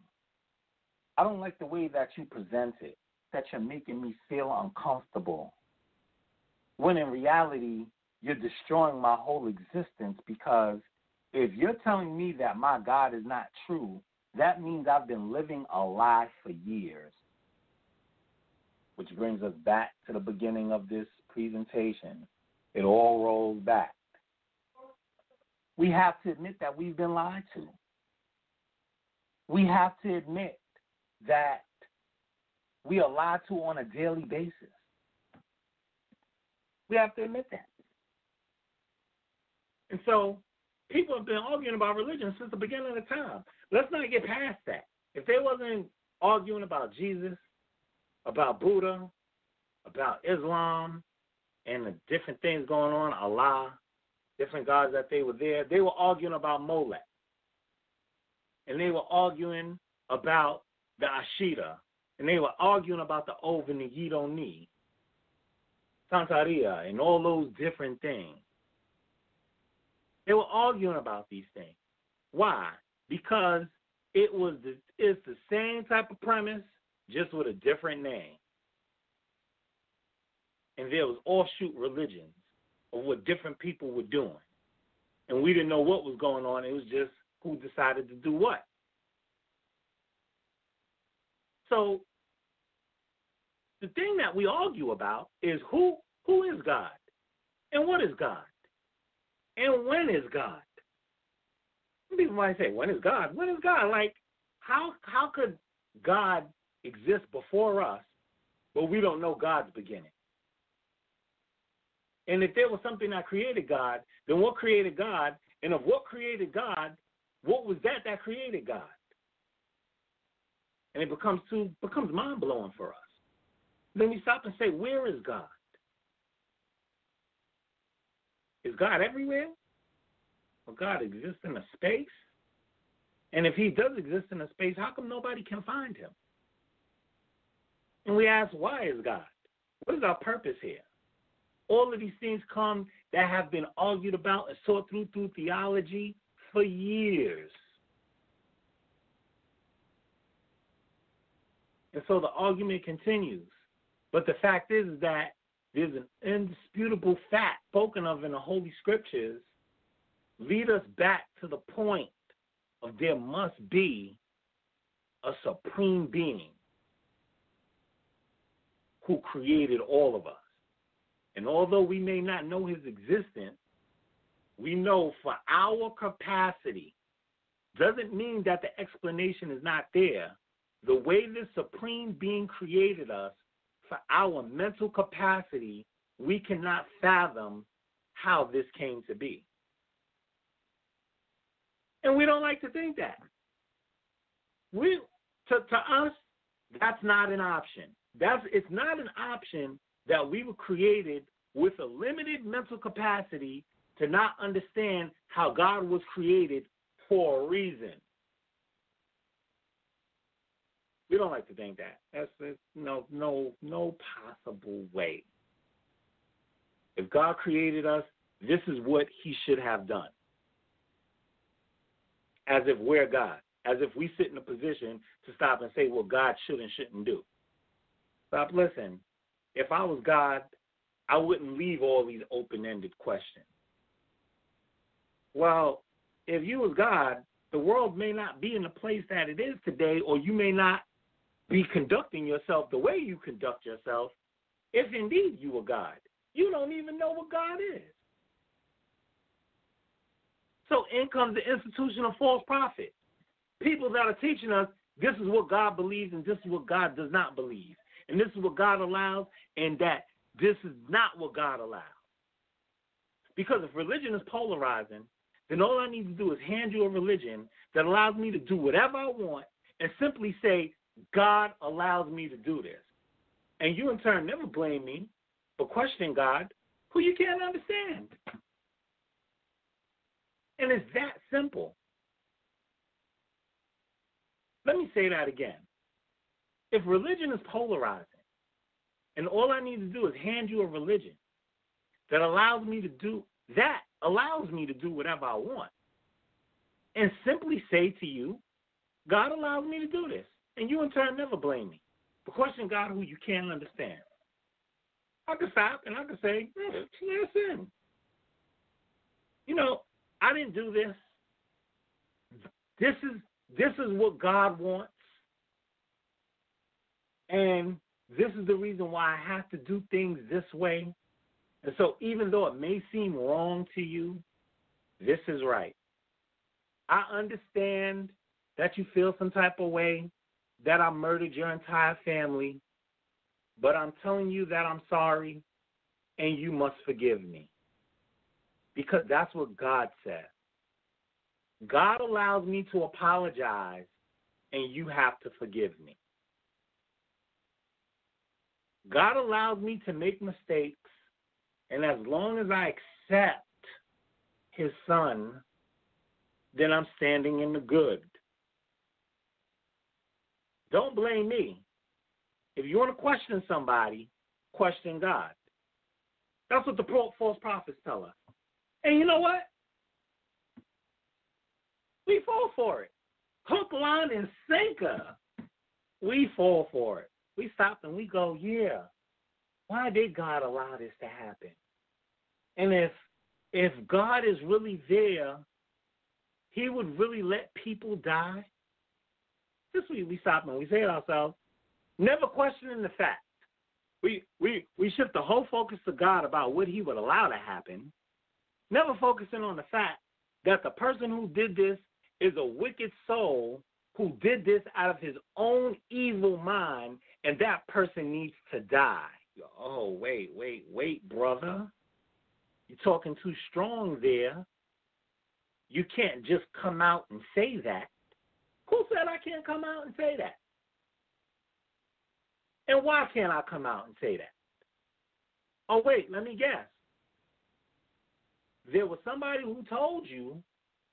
I don't like the way that you present it, that you're making me feel uncomfortable. When in reality, you're destroying my whole existence, because if you're telling me that my God is not true, that means I've been living a lie for years. Which brings us back to the beginning of this presentation. It all rolls back. We have to admit that we've been lied to. We have to admit that we are lied to on a daily basis. We have to admit that. And so people have been arguing about religion since the beginning of time. Let's not get past that. If they wasn't arguing about Jesus, about Buddha, about Islam, and the different things going on, Allah, different gods that they were arguing about Molech. And they were arguing about the Ashita. And they were arguing about the Ov and the Yidoni, Santeria, and all those different things. They were arguing about these things. Why? Because it's the same type of premise, just with a different name. And there was offshoot religions of what different people were doing. And we didn't know what was going on. It was just who decided to do what. So the thing that we argue about is who is God? And what is God? And when is God? People might say, when is God? When is God? Like, how could God exist before us, but we don't know God's beginning? And if there was something that created God, then what created God? And of what created God, what was that created God? And it becomes mind-blowing for us. Then we stop and say, where is God? Is God everywhere? Or God exists in a space? And if he does exist in a space, how come nobody can find him? And we ask, why is God? What is our purpose here? All of these things come that have been argued about and sought through theology for years. And so the argument continues. But the fact is that there's an indisputable fact spoken of in the Holy Scriptures lead us back to the point of there must be a supreme being who created all of us. And although we may not know his existence, we know for our capacity doesn't mean that the explanation is not there. The way this supreme being created us, for our mental capacity, we cannot fathom how this came to be. And we don't like to think that. To us, that's not an option. It's not an option that we were created with a limited mental capacity to not understand how God was created for a reason. We don't like to think that. That's no possible way. If God created us, this is what he should have done. As if we're God. As if we sit in a position to stop and say what God should and shouldn't do. Stop, listen. If I was God, I wouldn't leave all these open-ended questions. Well, if you was God, the world may not be in the place that it is today, or you may not be conducting yourself the way you conduct yourself, if indeed you were God. You don't even know what God is. So in comes the institution of false prophets. People that are teaching us this is what God believes and this is what God does not believe. And this is what God allows and that this is not what God allows. Because if religion is polarizing, then all I need to do is hand you a religion that allows me to do whatever I want and simply say, God allows me to do this. And you in turn never blame me for questioning God, who you can't understand. And it's that simple. Let me say that again. If religion is polarizing, and all I need to do is hand you a religion that allows me to do whatever I want, and simply say to you, God allows me to do this, and you in turn never blame me for questioning God who you can't understand. I could stop and I could say, listen, I didn't do this. This is what God wants. And this is the reason why I have to do things this way. And so even though it may seem wrong to you, this is right. I understand that you feel some type of way, that I murdered your entire family, but I'm telling you that I'm sorry, and you must forgive me. Because that's what God says. God allows me to apologize, and you have to forgive me. God allows me to make mistakes, and as long as I accept his son, then I'm standing in the good. Don't blame me. If you want to question somebody, question God. That's what the false prophets tell us. And you know what? We fall for it. Hook, line, and sinker. We fall for it. We stop and we go, yeah, why did God allow this to happen? And if God is really there, he would really let people die? This week we stop and we say to ourselves, never questioning the fact. We shift the whole focus to God about what he would allow to happen, never focusing on the fact that the person who did this is a wicked soul who did this out of his own evil mind, and that person needs to die. Oh, wait, brother. You're talking too strong there. You can't just come out and say that. Who said I can't come out and say that? And why can't I come out and say that? Oh, wait, let me guess. There was somebody who told you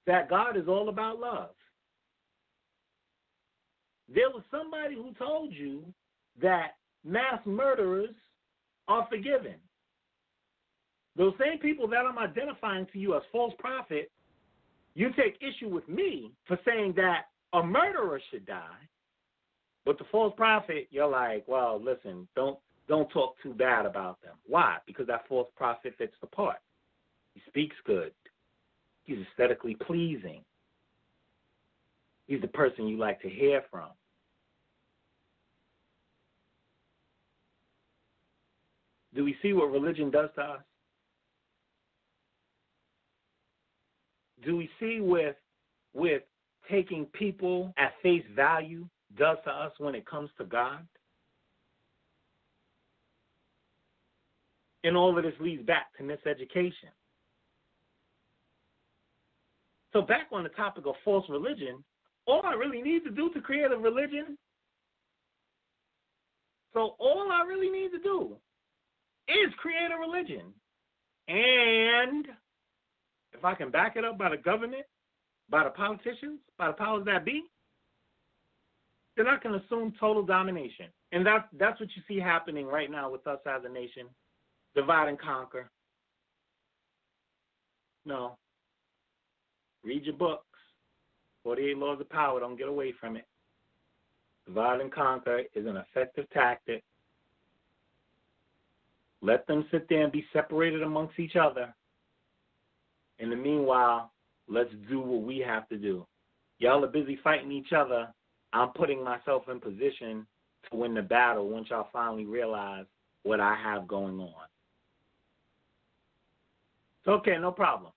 that God is all about love. There was somebody who told you that mass murderers are forgiven. Those same people that I'm identifying to you as false prophets, you take issue with me for saying that a murderer should die, but the false prophet, you're like, well, listen, don't talk too bad about them. Why? Because that false prophet fits the part. He speaks good. He's aesthetically pleasing. He's the person you like to hear from. Do we see what religion does to us? Do we see with taking people at face value does to us when it comes to God? And all of this leads back to miseducation. So back on the topic of false religion, all I really need to do to create a religion, is create a religion. And if I can back it up by the government, by the politicians, by the powers that be, then I can assume total domination. And that's what you see happening right now with us as a nation. Divide and conquer. No. Read your books. 48 Laws of Power. Don't get away from it. Divide and conquer is an effective tactic. Let them sit there and be separated amongst each other. In the meanwhile, let's do what we have to do. Y'all are busy fighting each other. I'm putting myself in position to win the battle once y'all finally realize what I have going on. It's okay, no problem.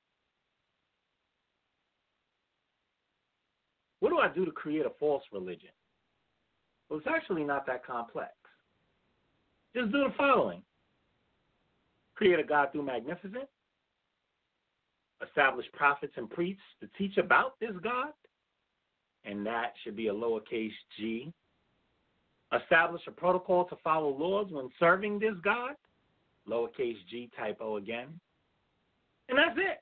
What do I do to create a false religion? Well, it's actually not that complex. Just do the following. Create a God through magnificence. Establish prophets and priests to teach about this God, and that should be a lowercase g. Establish a protocol to follow laws when serving this God, lowercase g, typo again. And that's it.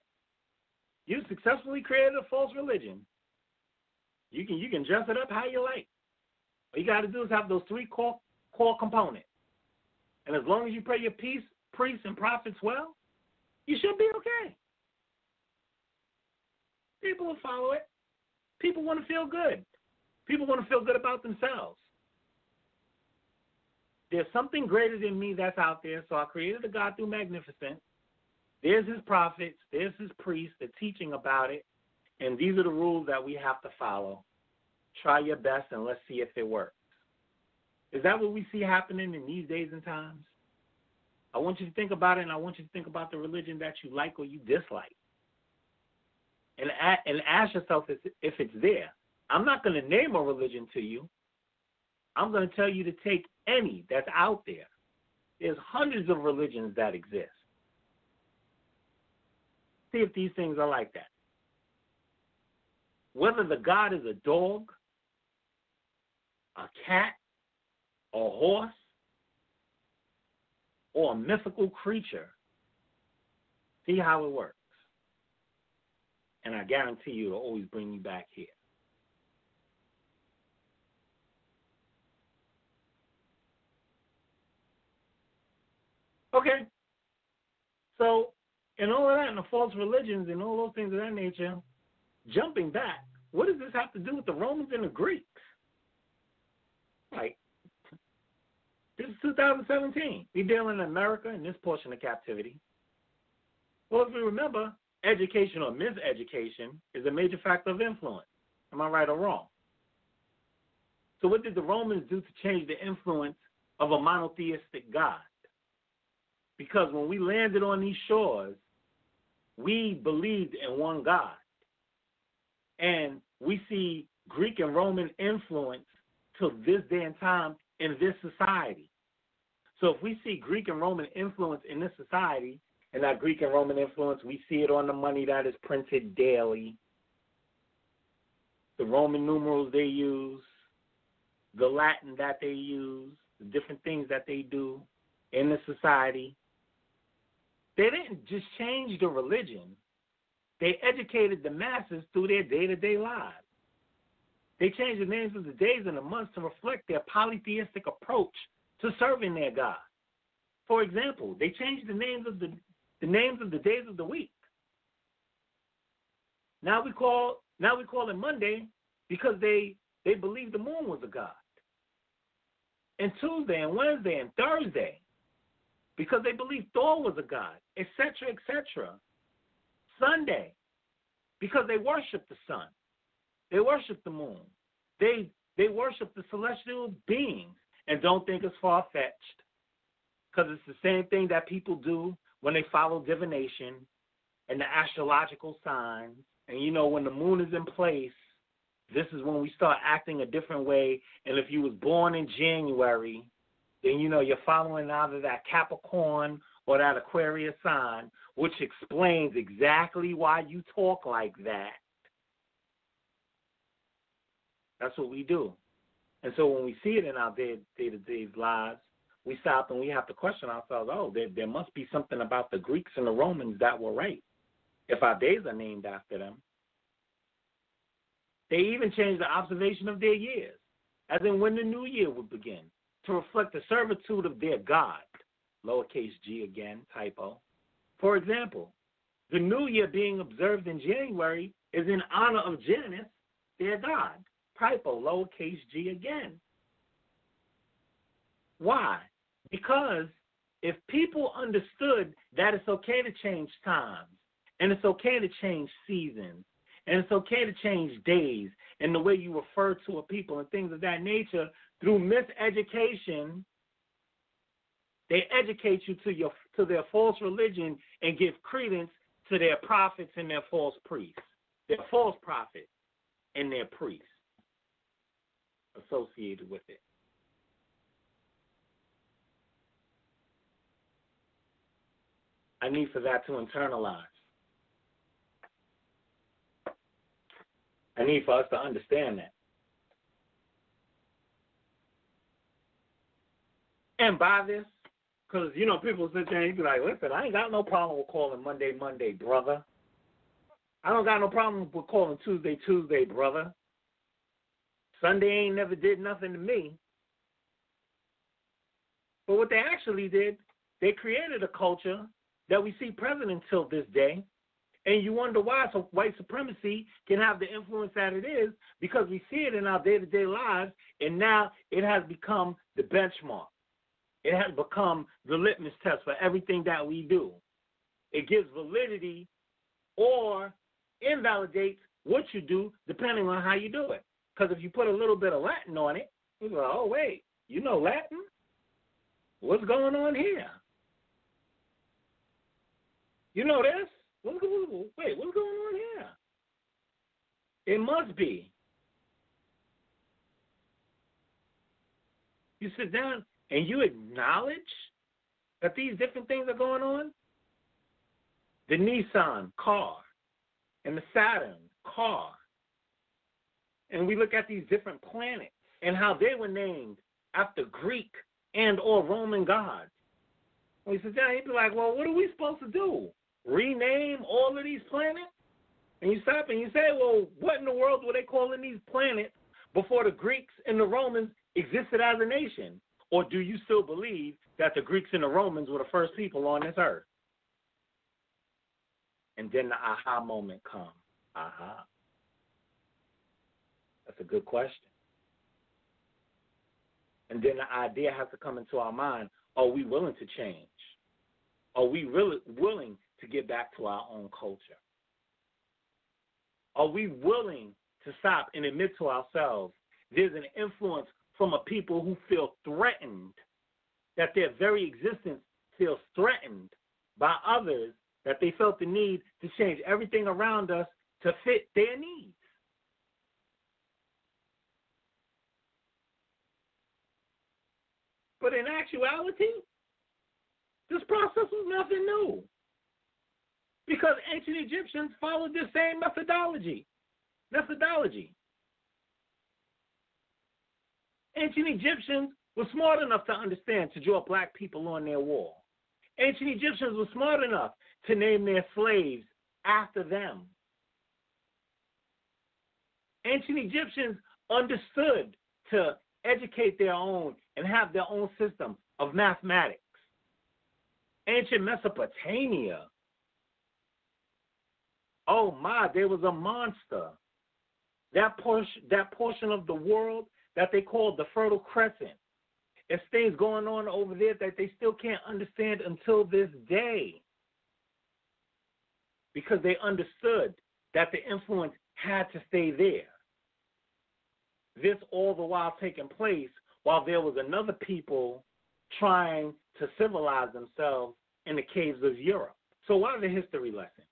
You successfully created a false religion. You can dress it up how you like. All you got to do is have those three core components. And as long as you pray your priests and prophets well, you should be okay. People will follow it. People want to feel good. People want to feel good about themselves. There's something greater than me that's out there, so I created a God through magnificent. There's his prophets, there's his priests, they're teaching about it, and these are the rules that we have to follow. Try your best and let's see if it works. Is that what we see happening in these days and times? I want you to think about it, and I want you to think about the religion that you like or you dislike. And ask yourself if it's there. I'm not going to name a religion to you. I'm going to tell you to take any that's out there. There's hundreds of religions that exist. See if these things are like that. Whether the God is a dog, a cat, a horse, or a mythical creature, see how it works. And I guarantee you it'll always bring you back here. Okay. So, in all of that, and the false religions and all those things of that nature, jumping back, what does this have to do with the Romans and the Greeks? Like, this is 2017. We're dealing in America in this portion of captivity. Well, if we remember, education or miseducation is a major factor of influence. Am I right or wrong? So what did the Romans do to change the influence of a monotheistic God? Because when we landed on these shores, we believed in one God. And we see Greek and Roman influence to this day and time in this society. So if we see Greek and Roman influence in this society, and that Greek and Roman influence, we see it on the money that is printed daily, the Roman numerals they use, the Latin that they use, the different things that they do in the society. They didn't just change the religion. They educated the masses through their day-to-day lives. They changed the names of the days and the months to reflect their polytheistic approach to serving their God. For example, they changed the names of the days of the week. Now we call it Monday because they believe the moon was a god. And Tuesday and Wednesday and Thursday because they believe Thor was a god, etc., etc. Sunday because they worship the sun. They worship the moon. They worship the celestial beings. And don't think it's far-fetched because it's the same thing that people do when they follow divination and the astrological signs. And, you know, when the moon is in place, this is when we start acting a different way. And if you was born in January, then, you know, you're following either that Capricorn or that Aquarius sign, which explains exactly why you talk like that. That's what we do. And so when we see it in our day-to-day lives, we stop and we have to question ourselves, there must be something about the Greeks and the Romans that were right if our days are named after them. They even changed the observation of their years, as in when the new year would begin, to reflect the servitude of their God, lowercase g again, typo. For example, the new year being observed in January is in honor of Janus, their God, typo, lowercase g again. Why? Because if people understood that it's okay to change times, and it's okay to change seasons, and it's okay to change days, and the way you refer to a people and things of that nature, through miseducation, they educate you to their false religion and give credence to their prophets and their false priests, their false prophets and their priests associated with it. I need for that to internalize. I need for us to understand that. And by this, because, you know, people sit there and be like, listen, I ain't got no problem with calling Monday, brother. I don't got no problem with calling Tuesday, brother. Sunday ain't never did nothing to me. But what they actually did, they created a culture that we see present until this day. And you wonder why white supremacy can have the influence that it is, because we see it in our day-to-day lives, and now it has become the benchmark. It has become the litmus test for everything that we do. It gives validity or invalidates what you do depending on how you do it. Because if you put a little bit of Latin on it, you go, oh, wait, you know Latin? What's going on here? You know this? Wait, what's going on here? It must be. You sit down and you acknowledge that these different things are going on. The Nissan car and the Saturn car. And we look at these different planets and how they were named after Greek and or Roman gods. When we sit down, you'd be like, well, what are we supposed to do? Rename all of these planets? And you stop and you say, well, what in the world were they calling these planets before the Greeks and the Romans existed as a nation? Or do you still believe that the Greeks and the Romans were the first people on this earth? And then the aha moment comes. Aha. That's a good question. And then the idea has to come into our mind, are we willing to change? Are we really willing to get back to our own culture? Are we willing to stop and admit to ourselves there's an influence from a people who feel threatened, that their very existence feels threatened by others, that they felt the need to change everything around us to fit their needs? But in actuality, this process was nothing new, because ancient Egyptians followed this same methodology. Ancient Egyptians were smart enough to understand to draw black people on their wall. Ancient Egyptians were smart enough to name their slaves after them. Ancient Egyptians understood to educate their own and have their own system of mathematics. Ancient Mesopotamia, oh my, there was a monster. That portion of the world that they called the Fertile Crescent. There's things going on over there that they still can't understand until this day, because they understood that the influence had to stay there. This all the while taking place while there was another people trying to civilize themselves in the caves of Europe. So why the history lesson?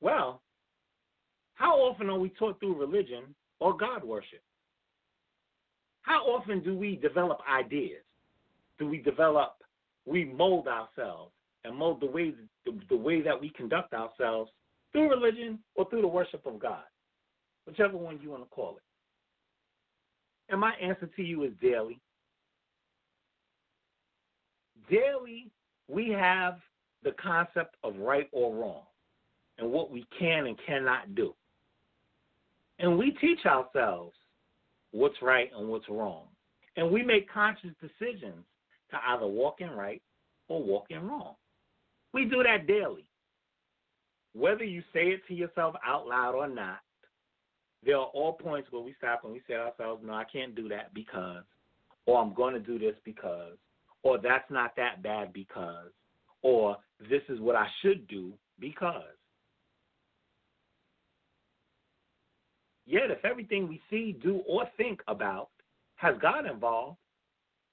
Well, how often are we taught through religion or God worship? How often do we develop ideas? We mold ourselves and mold the way that we conduct ourselves through religion or through the worship of God, whichever one you want to call it. And my answer to you is daily. Daily, we have the concept of right or wrong and what we can and cannot do. And we teach ourselves what's right and what's wrong. And we make conscious decisions to either walk in right or walk in wrong. We do that daily. Whether you say it to yourself out loud or not, there are all points where we stop and we say to ourselves, no, I can't do that because, or I'm going to do this because, or that's not that bad because, or this is what I should do because. Yet if everything we see, do, or think about has God involved,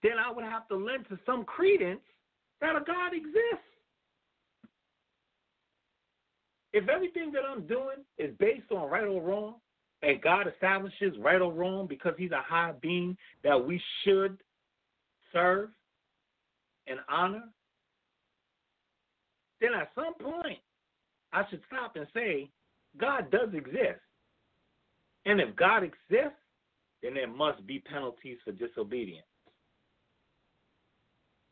then I would have to lend to some credence that a God exists. If everything that I'm doing is based on right or wrong, and God establishes right or wrong because he's a high being that we should serve and honor, then at some point I should stop and say, God does exist. And if God exists, then there must be penalties for disobedience.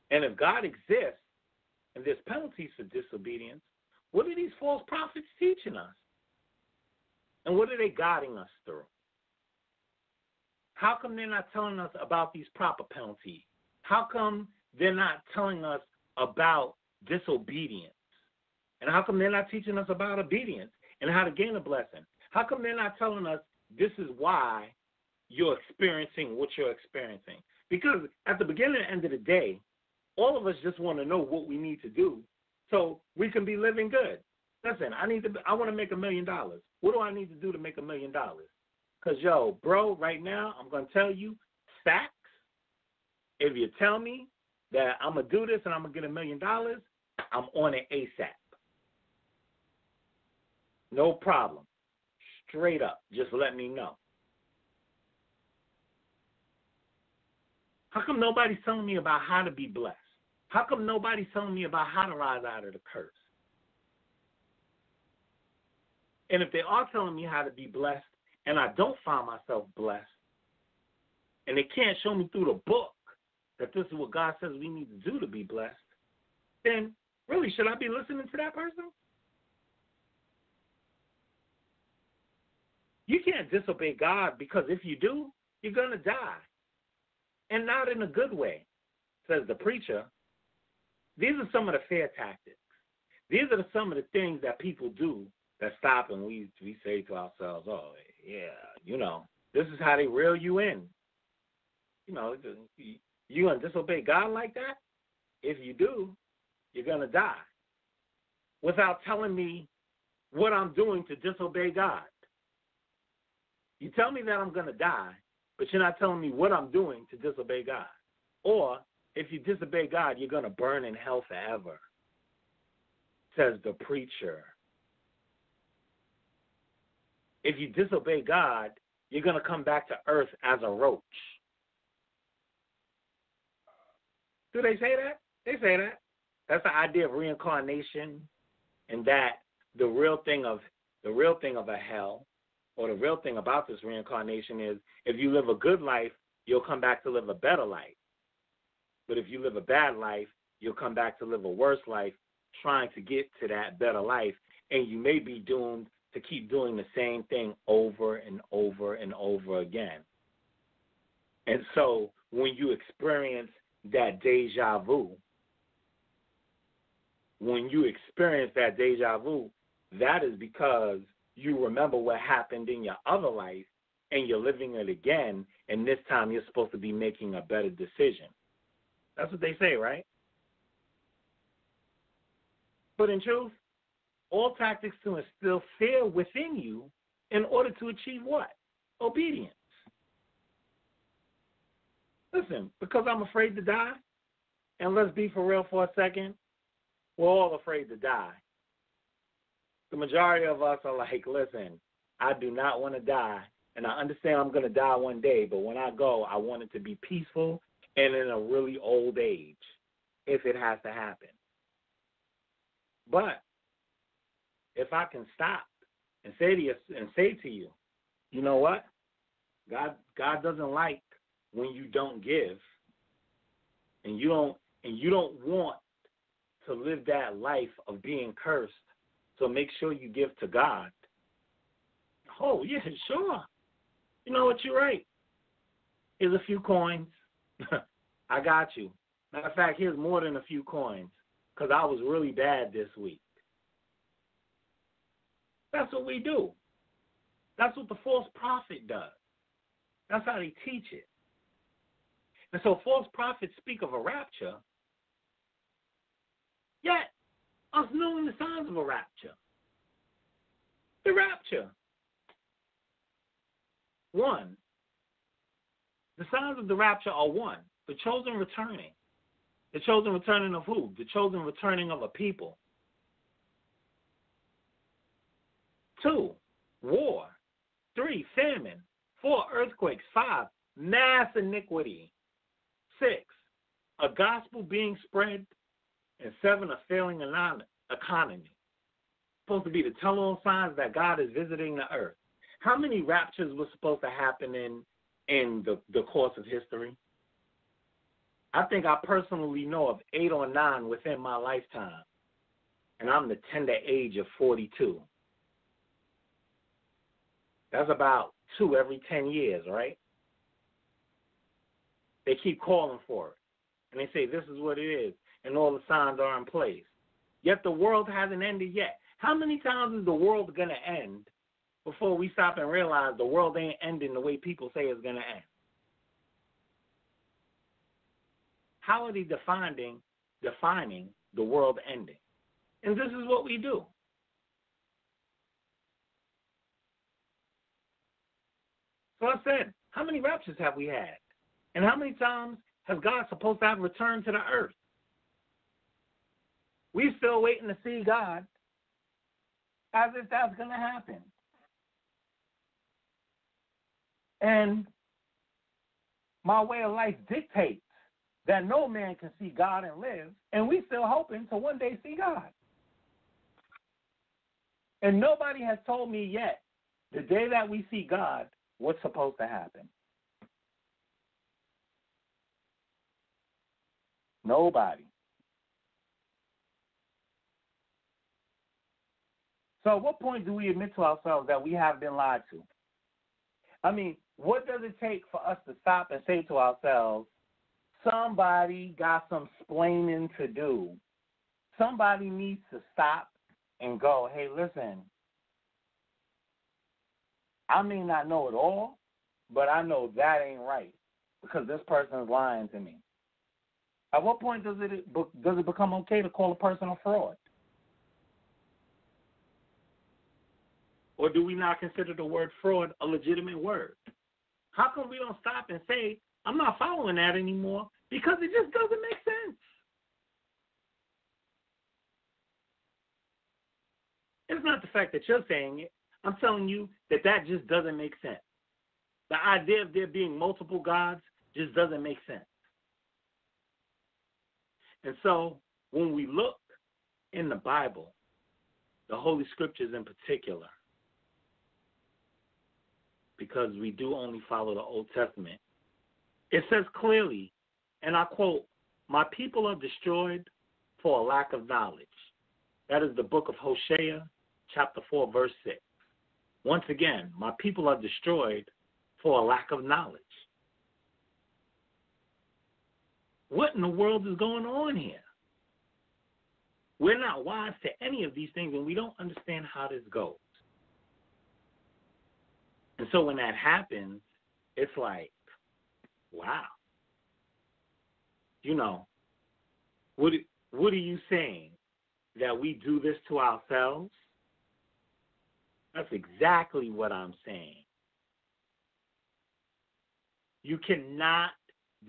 And if God exists and there's penalties for disobedience, what are these false prophets teaching us? And what are they guiding us through? How come they're not telling us about these proper penalties? How come they're not telling us about disobedience? And how come they're not teaching us about obedience and how to gain a blessing? How come they're not telling us this is why you're experiencing what you're experiencing? Because at the beginning and end of the day, all of us just want to know what we need to do so we can be living good. Listen, I want to make $1 million. What do I need to do to make $1 million? Because, yo, bro, right now, I'm going to tell you facts. If you tell me that I'm going to do this and I'm going to get $1 million, I'm on it ASAP. No problem. Straight up. Just let me know. How come nobody's telling me about how to be blessed? How come nobody's telling me about how to rise out of the curse? And if they are telling me how to be blessed and I don't find myself blessed, and they can't show me through the book that this is what God says we need to do to be blessed, then really, should I be listening to that person? You can't disobey God, because if you do, you're going to die. And not in a good way, says the preacher. These are some of the fear tactics. These are some of the things that people do that stop, and we say to ourselves, oh, yeah, this is how they reel you in. You going to disobey God like that? If you do, you're going to die. Without telling me what I'm doing to disobey God. You tell me that I'm going to die, but you're not telling me what I'm doing to disobey God. Or, if you disobey God, you're going to burn in hell forever, says the preacher. If you disobey God, you're going to come back to earth as a roach. Do they say that? They say that. That's the idea of reincarnation, and that the real thing of a hell, or the real thing about this reincarnation is, if you live a good life, you'll come back to live a better life. But if you live a bad life, you'll come back to live a worse life, trying to get to that better life, and you may be doomed to keep doing the same thing over and over and over again. And so when you experience that deja vu, that is because you remember what happened in your other life, and you're living it again, and this time you're supposed to be making a better decision. That's what they say, right? But in truth, all tactics to instill fear within you in order to achieve what? Obedience. Listen, because I'm afraid to die, and let's be for real for a second, we're all afraid to die. The majority of us are like, listen, I do not want to die, and I understand I'm going to die one day, but when I go, I want it to be peaceful and in a really old age, if it has to happen. But if I can stop and say to you, you know what? God doesn't like when you don't give, and you don't want to live that life of being cursed. So make sure you give to God. Oh, yeah, sure. You know what? You're right. Here's a few coins. I got you. Matter of fact, here's more than a few coins, because I was really bad this week. That's what we do. That's what the false prophet does. That's how they teach it. And so false prophets speak of a rapture, yet us knowing the signs of a rapture. The rapture. 1. The signs of the rapture are 1. The chosen returning. The chosen returning of who? The chosen returning of a people. 2, war. 3, famine. 4, earthquakes. 5, mass iniquity. 6, a gospel being spread. And 7, a failing economy. Supposed to be the tell-all signs that God is visiting the earth. How many raptures were supposed to happen in the course of history? I think I personally know of 8 or 9 within my lifetime. And I'm the tender age of 42. That's about 2 every 10 years, right? They keep calling for it. And they say, this is what it is. And all the signs are in place. Yet the world hasn't ended yet. How many times is the world going to end before we stop and realize the world ain't ending the way people say it's going to end? How are they defining the world ending? And this is what we do. So I said, how many raptures have we had? And how many times has God supposed to have returned to the earth? We're still waiting to see God as if that's going to happen. And my way of life dictates that no man can see God and live, and we still hoping to one day see God. And nobody has told me yet, the day that we see God, what's supposed to happen. Nobody. So at what point do we admit to ourselves that we have been lied to? I mean, what does it take for us to stop and say to ourselves, somebody got some splaining to do. Somebody needs to stop and go, hey, listen, I may not know it all, but I know that ain't right because this person is lying to me. At what point does it become okay to call a person a fraud? Or do we not consider the word fraud a legitimate word? How come we don't stop and say, I'm not following that anymore? Because it just doesn't make sense. It's not the fact that you're saying it. I'm telling you that just doesn't make sense. The idea of there being multiple gods just doesn't make sense. And so when we look in the Bible, the Holy Scriptures in particular, because we do only follow the Old Testament, it says clearly, and I quote, my people are destroyed for a lack of knowledge. That is the book of Hosea, chapter 4, verse 6. Once again, my people are destroyed for a lack of knowledge. What in the world is going on here? We're not wise to any of these things, and we don't understand how this goes. And so when that happens, it's like, wow. You know, what are you saying? That we do this to ourselves? That's exactly what I'm saying. You cannot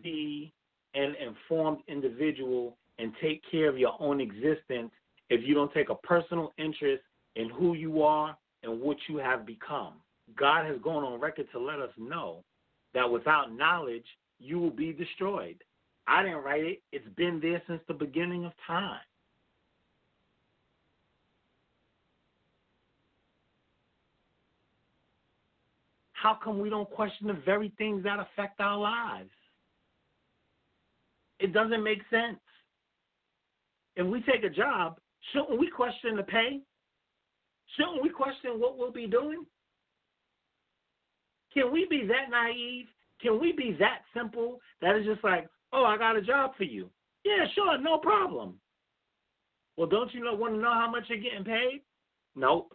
be an informed individual and take care of your own existence if you don't take a personal interest in who you are and what you have become. God has gone on record to let us know that without knowledge, you will be destroyed. I didn't write it. It's been there since the beginning of time. How come we don't question the very things that affect our lives? It doesn't make sense. If we take a job, shouldn't we question the pay? Shouldn't we question what we'll be doing? Can we be that naive? Can we be that simple that it's just like, oh, I got a job for you? Yeah, sure, no problem. Well, don't you want to know how much you're getting paid? Nope.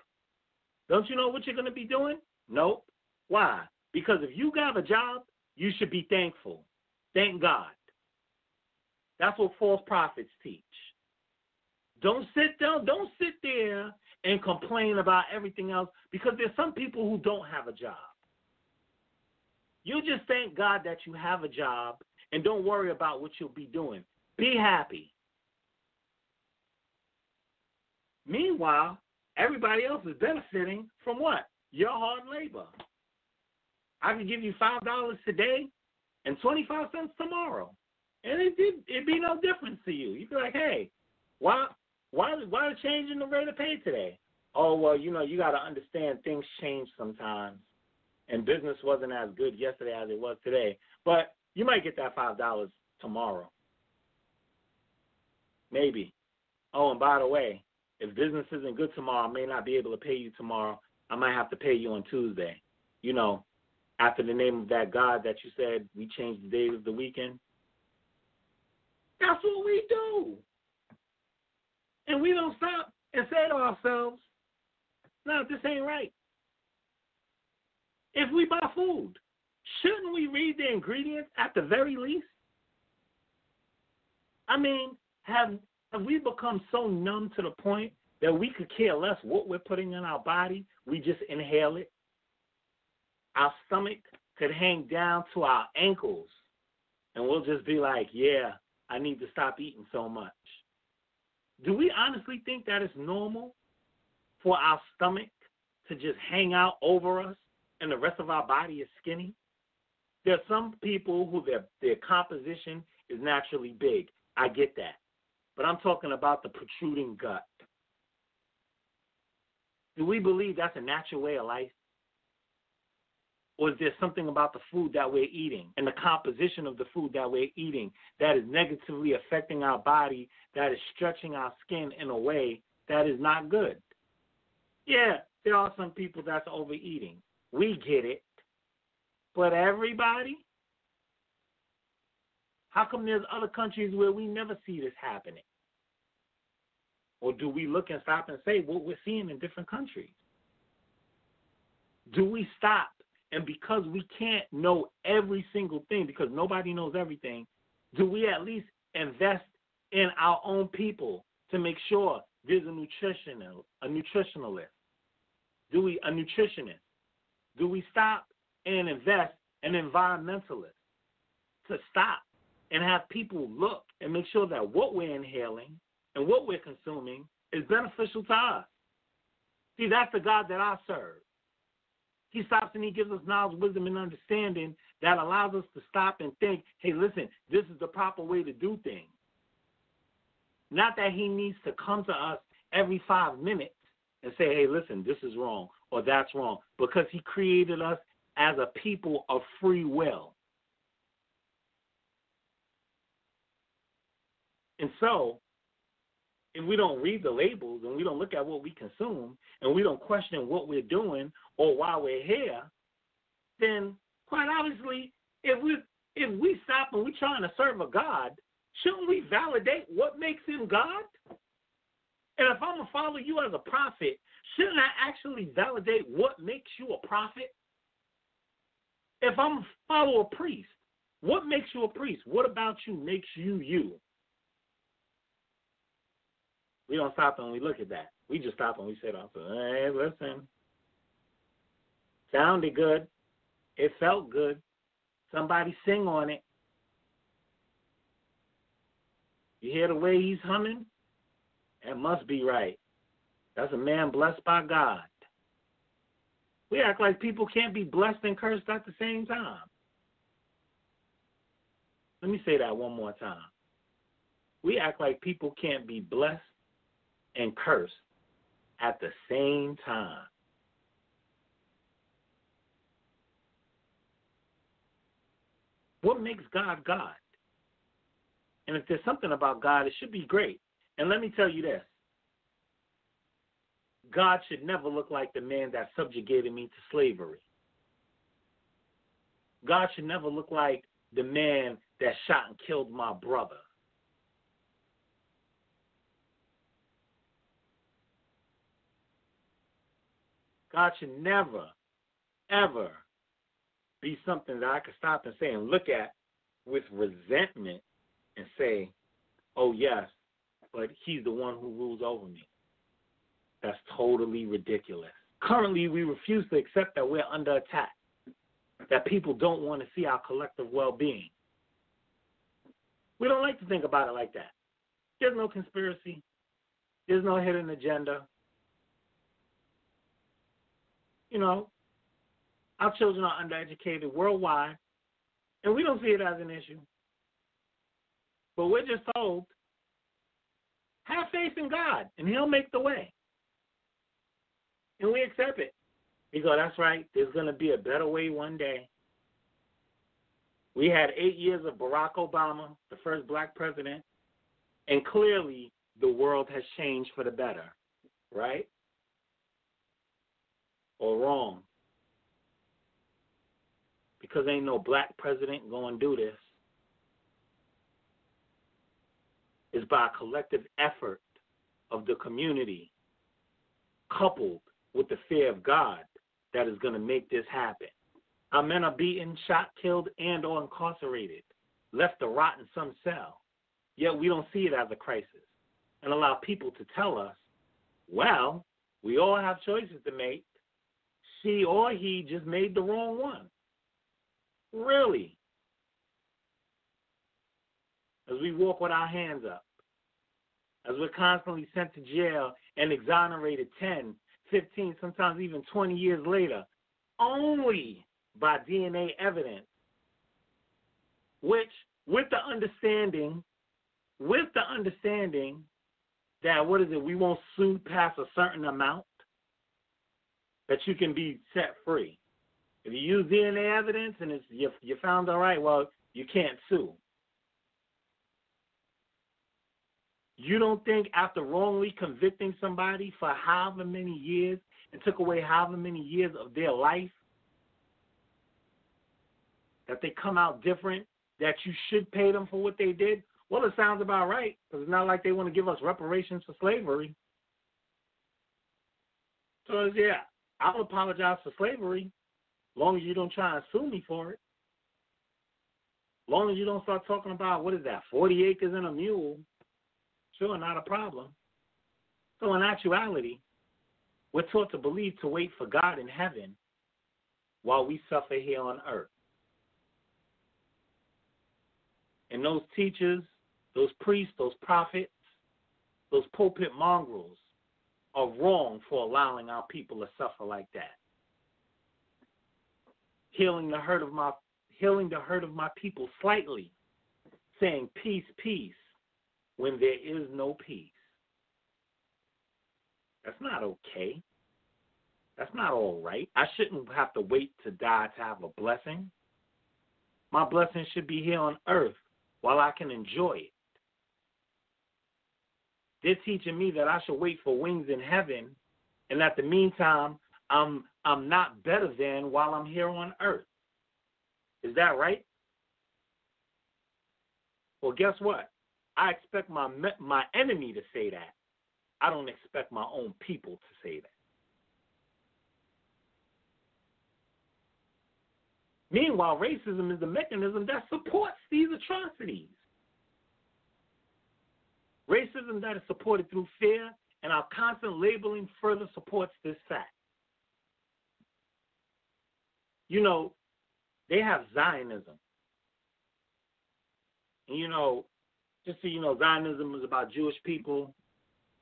Don't you know what you're going to be doing? Nope. Why? Because if you got a job, you should be thankful. Thank God. That's what false prophets teach. Don't sit there and complain about everything else because there's some people who don't have a job. You just thank God that you have a job and don't worry about what you'll be doing. Be happy. Meanwhile, everybody else is benefiting from what? Your hard labor. I can give you $5 today and 25 cents tomorrow. And it'd be no difference to you. You'd be like, hey, why the change in the rate of pay today? Oh, well, you got to understand things change sometimes. And business wasn't as good yesterday as it was today. But you might get that $5 tomorrow. Maybe. Oh, and by the way, if business isn't good tomorrow, I may not be able to pay you tomorrow. I might have to pay you on Tuesday. after the name of that God that you said we changed the days of the weekend. That's what we do. And we don't stop and say to ourselves, no, this ain't right. If we buy food, shouldn't we read the ingredients at the very least? I mean, have we become so numb to the point that we could care less what we're putting in our body? We just inhale it. Our stomach could hang down to our ankles, and we'll just be like, yeah, I need to stop eating so much. Do we honestly think that it's normal for our stomach to just hang out over us and the rest of our body is skinny? There are some people who their composition is naturally big. I get that. But I'm talking about the protruding gut. Do we believe that's a natural way of life? Or is there something about the food that we're eating and the composition of the food that we're eating that is negatively affecting our body, that is stretching our skin in a way that is not good? Yeah, there are some people that's overeating. We get it. But everybody? How come there's other countries where we never see this happening? Or do we look and stop and say what we're seeing in different countries? Do we stop? And because we can't know every single thing, because nobody knows everything, do we at least invest in our own people to make sure there's a nutritionalist? A nutritionist? Do we stop and invest in environmentalists to stop and have people look and make sure that what we're inhaling and what we're consuming is beneficial to us? See, that's the God that I serve. He stops and he gives us knowledge, wisdom, and understanding that allows us to stop and think, hey, listen, this is the proper way to do things. Not that he needs to come to us every 5 minutes and say, hey, listen, this is wrong or that's wrong, because he created us as a people of free will. And so, if we don't read the labels and we don't look at what we consume and we don't question what we're doing or why we're here, then quite obviously, if we stop and we're trying to serve a God, shouldn't we validate what makes him God? And if I'm going to follow you as a prophet, shouldn't I actually validate what makes you a prophet? If I'm going to follow a priest, what makes you a priest? What about you makes you you? We don't stop and we look at that. We just stop and we say to ourselves, hey, listen, sounded good. It felt good. Somebody sing on it. You hear the way he's humming? It must be right. That's a man blessed by God. We act like people can't be blessed and cursed at the same time. Let me say that one more time. We act like people can't be blessed and cursed at the same time. What makes God God? And if there's something about God, it should be great. And let me tell you this. God should never look like the man that subjugated me to slavery. God should never look like the man that shot and killed my brother. God should never, ever be something that I could stop and say and look at with resentment and say, oh, yes, but he's the one who rules over me. That's totally ridiculous. Currently, we refuse to accept that we're under attack, that people don't want to see our collective well-being. We don't like to think about it like that. There's no conspiracy. There's no hidden agenda. You know, our children are undereducated worldwide, and we don't see it as an issue. But we're just told, have faith in God, and he'll make the way. And we accept it. We go, that's right, there's going to be a better way one day. We had 8 years of Barack Obama, the first black president, and clearly the world has changed for the better, right? Or wrong? because ain't no black president going to do this, is by a collective effort of the community coupled with the fear of God that is going to make this happen. Our men are beaten, shot, killed, and or incarcerated, left to rot in some cell. Yet we don't see it as a crisis and allow people to tell us, well, we all have choices to make. She or he just made the wrong one. Really? As we walk with our hands up, as we're constantly sent to jail and exonerated 10, 15, sometimes even 20 years later, only by DNA evidence, which with the understanding that, we won't sue past a certain amount, that you can be set free. If you use DNA evidence and you're found all right, well, you can't sue. You don't think after wrongly convicting somebody for however many years and took away however many years of their life, that they come out different, that you should pay them for what they did? Well, it sounds about right, because it's not like they want to give us reparations for slavery. So, yeah, I'll apologize for slavery, as long as you don't try and sue me for it. As long as you don't start talking about, 40 acres and a mule, sure, not a problem. So in actuality, we're taught to believe to wait for God in heaven while we suffer here on earth. And those teachers, those priests, those prophets, those pulpit mongrels are wrong for allowing our people to suffer like that. Healing the hurt of my people slightly, saying peace, peace, when there is no peace. That's not okay. That's not all right. I shouldn't have to wait to die to have a blessing. My blessing should be here on earth while I can enjoy it. They're teaching me that I should wait for wings in heaven, and at the meantime, I'm not better than while I'm here on earth. Is that right? Well, guess what? I expect my enemy to say that. I don't expect my own people to say that. Meanwhile, racism is the mechanism that supports these atrocities. Racism that is supported through fear and our constant labeling further supports this fact. You know, they have Zionism. And, you know, just so you know, Zionism is about Jewish people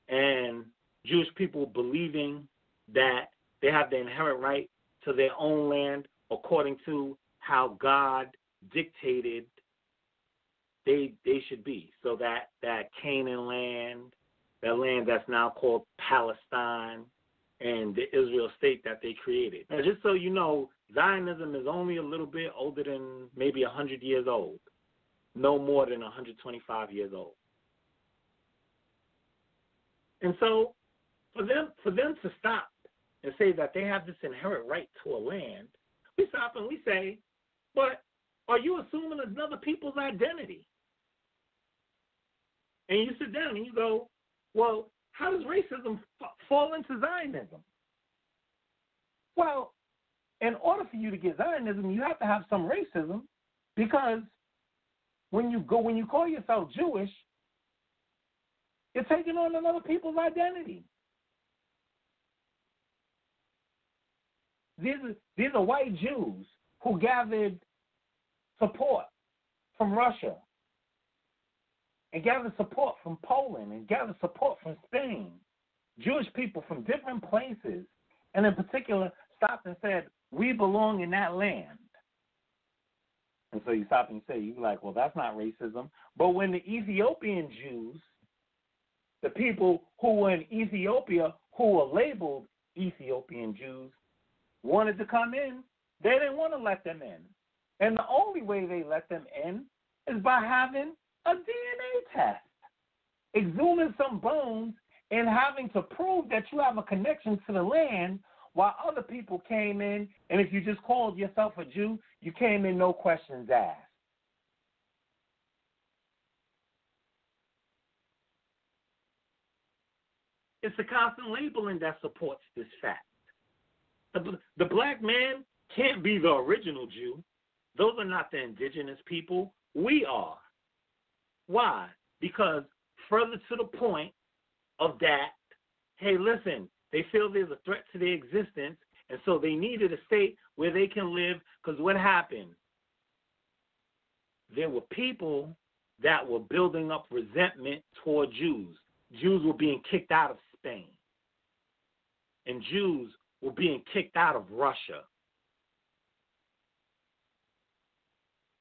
and Jewish people believing that they have the inherent right to their own land according to how God dictated they should be. So that Canaan land, that land that's now called Palestine, and the Israel state that they created. Now, just so you know, Zionism is only a little bit older than maybe 100 years old, no more than 125 years old. And so for them to stop and say that they have this inherent right to a land, we stop and we say, but are you assuming another people's identity? And you sit down and you go, well, how does racism fall into Zionism? Well, in order for you to get Zionism, you have to have some racism, because when you call yourself Jewish, you're taking on another people's identity. These are white Jews who gathered support from Russia and gathered support from Poland and gathered support from Spain. Jewish people from different places, and in particular, stopped and said, we belong in that land. And so you stop and say, you're like, well, that's not racism. But when the Ethiopian Jews, the people who were in Ethiopia, who were labeled Ethiopian Jews, wanted to come in, they didn't want to let them in. And the only way they let them in is by having a DNA test, exhuming some bones and having to prove that you have a connection to the land while other people came in, and if you just called yourself a Jew, you came in no questions asked. It's the constant labeling that supports this fact. The black man can't be the original Jew. Those are not the indigenous people. We are. Why? Because further to the point of that, hey, listen, they feel there's a threat to their existence, and so they needed a state where they can live, because what happened? There were people that were building up resentment toward Jews. Jews were being kicked out of Spain, and Jews were being kicked out of Russia.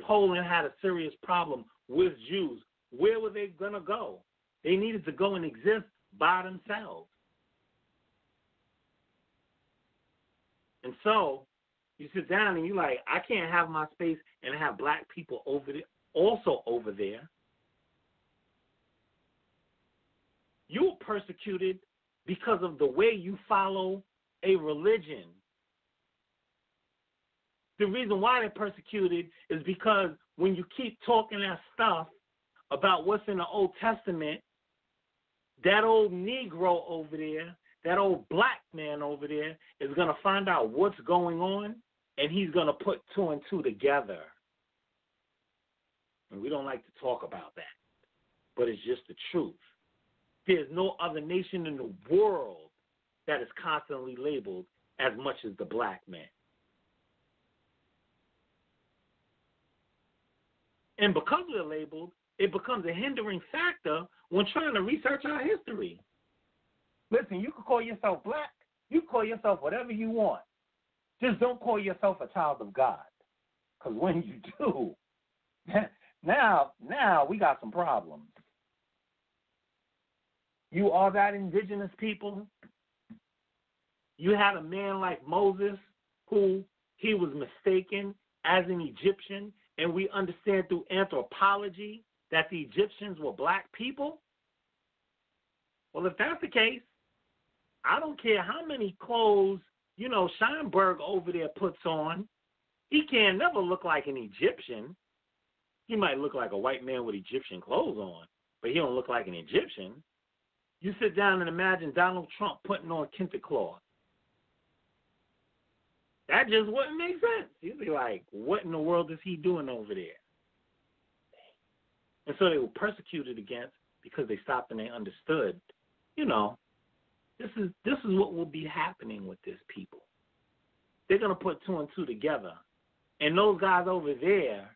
Poland had a serious problem with Jews. Where were they going to go? They needed to go and exist by themselves. And so you sit down and you're like, I can't have my space and have black people over there, also over there. You were persecuted because of the way you follow a religion. The reason why they're persecuted is because when you keep talking that stuff about what's in the Old Testament, that old Negro over there, that old black man over there is going to find out what's going on, and he's going to put two and two together. And we don't like to talk about that, but it's just the truth. There's no other nation in the world that is constantly labeled as much as the black man. And because we're labeled, it becomes a hindering factor when trying to research our history. Listen, you can call yourself black. You can call yourself whatever you want. Just don't call yourself a child of God. Because when you do, now we got some problems. You are that indigenous people. You had a man like Moses who he was mistaken as an Egyptian, and we understand through anthropology that the Egyptians were black people. Well, if that's the case, I don't care how many clothes, Scheinberg over there puts on. He can never look like an Egyptian. He might look like a white man with Egyptian clothes on, but he don't look like an Egyptian. You sit down and imagine Donald Trump putting on kente cloth. That just wouldn't make sense. You'd be like, what in the world is he doing over there? And so they were persecuted against because they stopped and they understood, this is what will be happening with this people. They're going to put two and two together. And those guys over there,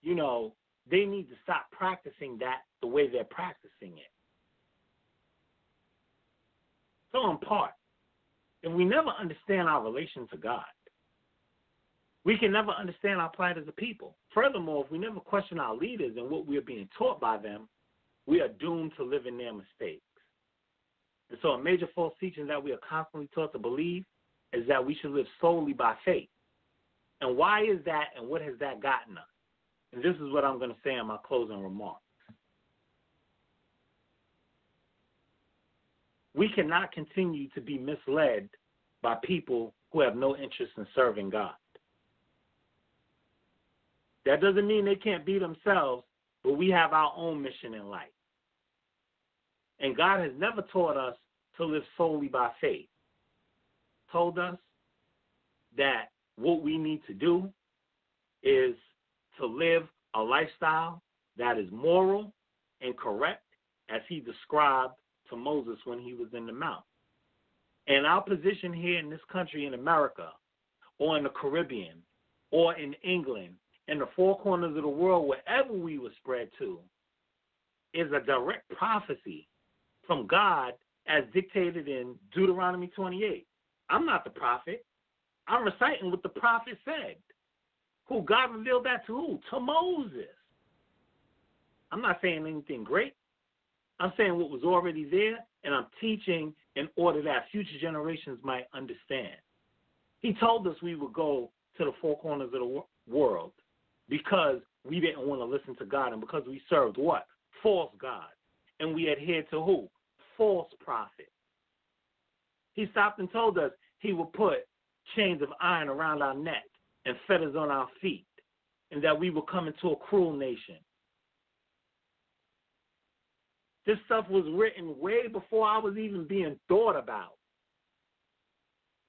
they need to stop practicing that the way they're practicing it. So in part, if we never understand our relation to God, we can never understand our plight as a people. Furthermore, if we never question our leaders and what we are being taught by them, we are doomed to live in their mistakes. And so a major false teaching that we are constantly taught to believe is that we should live solely by faith. And why is that, and what has that gotten us? And this is what I'm going to say in my closing remarks. We cannot continue to be misled by people who have no interest in serving God. That doesn't mean they can't be themselves, but we have our own mission in life. And God has never taught us to live solely by faith. Told us that what we need to do is to live a lifestyle that is moral and correct, as he described to Moses when he was in the mount. And our position here in this country in America, or in the Caribbean, or in England, in the four corners of the world, wherever we were spread to, is a direct prophecy from God as dictated in Deuteronomy 28. I'm not the prophet. I'm reciting what the prophet said. Who God revealed that to who? To Moses. I'm not saying anything great. I'm saying what was already there, and I'm teaching in order that future generations might understand. He told us we would go to the four corners of the world because we didn't want to listen to God and because we served what? False gods. And we adhered to who? False prophets. He stopped and told us, he would put chains of iron around our neck and fetters on our feet, and that we would come into a cruel nation. This stuff was written way before I was even being thought about.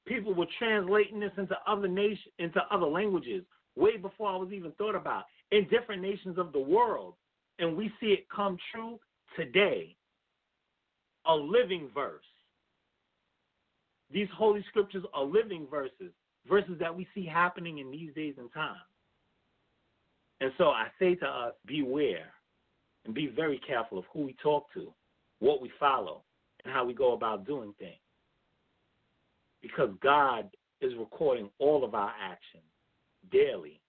People were translating this into other languages way before I was even thought about in different nations of the world. And we see it come true today. A living verse. These holy scriptures are living verses that we see happening in these days and times. And so I say to us, beware and be very careful of who we talk to, what we follow, and how we go about doing things. Because God is recording all of our actions daily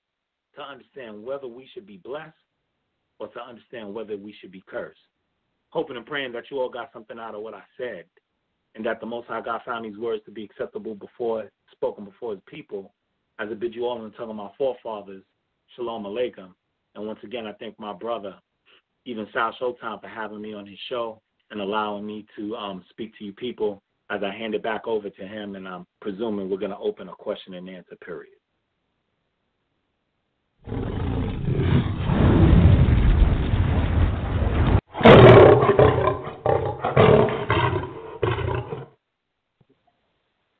to understand whether we should be blessed or to understand whether we should be cursed. Hoping and praying that you all got something out of what I said, and that the Most High God found these words to be acceptable spoken before his people, as I bid you all in the tongue of my forefathers, Shalom Aleichem. And once again, I thank my brother, even Sal Showtime, for having me on his show and allowing me to speak to you people as I hand it back over to him, and I'm presuming we're going to open a question and answer period.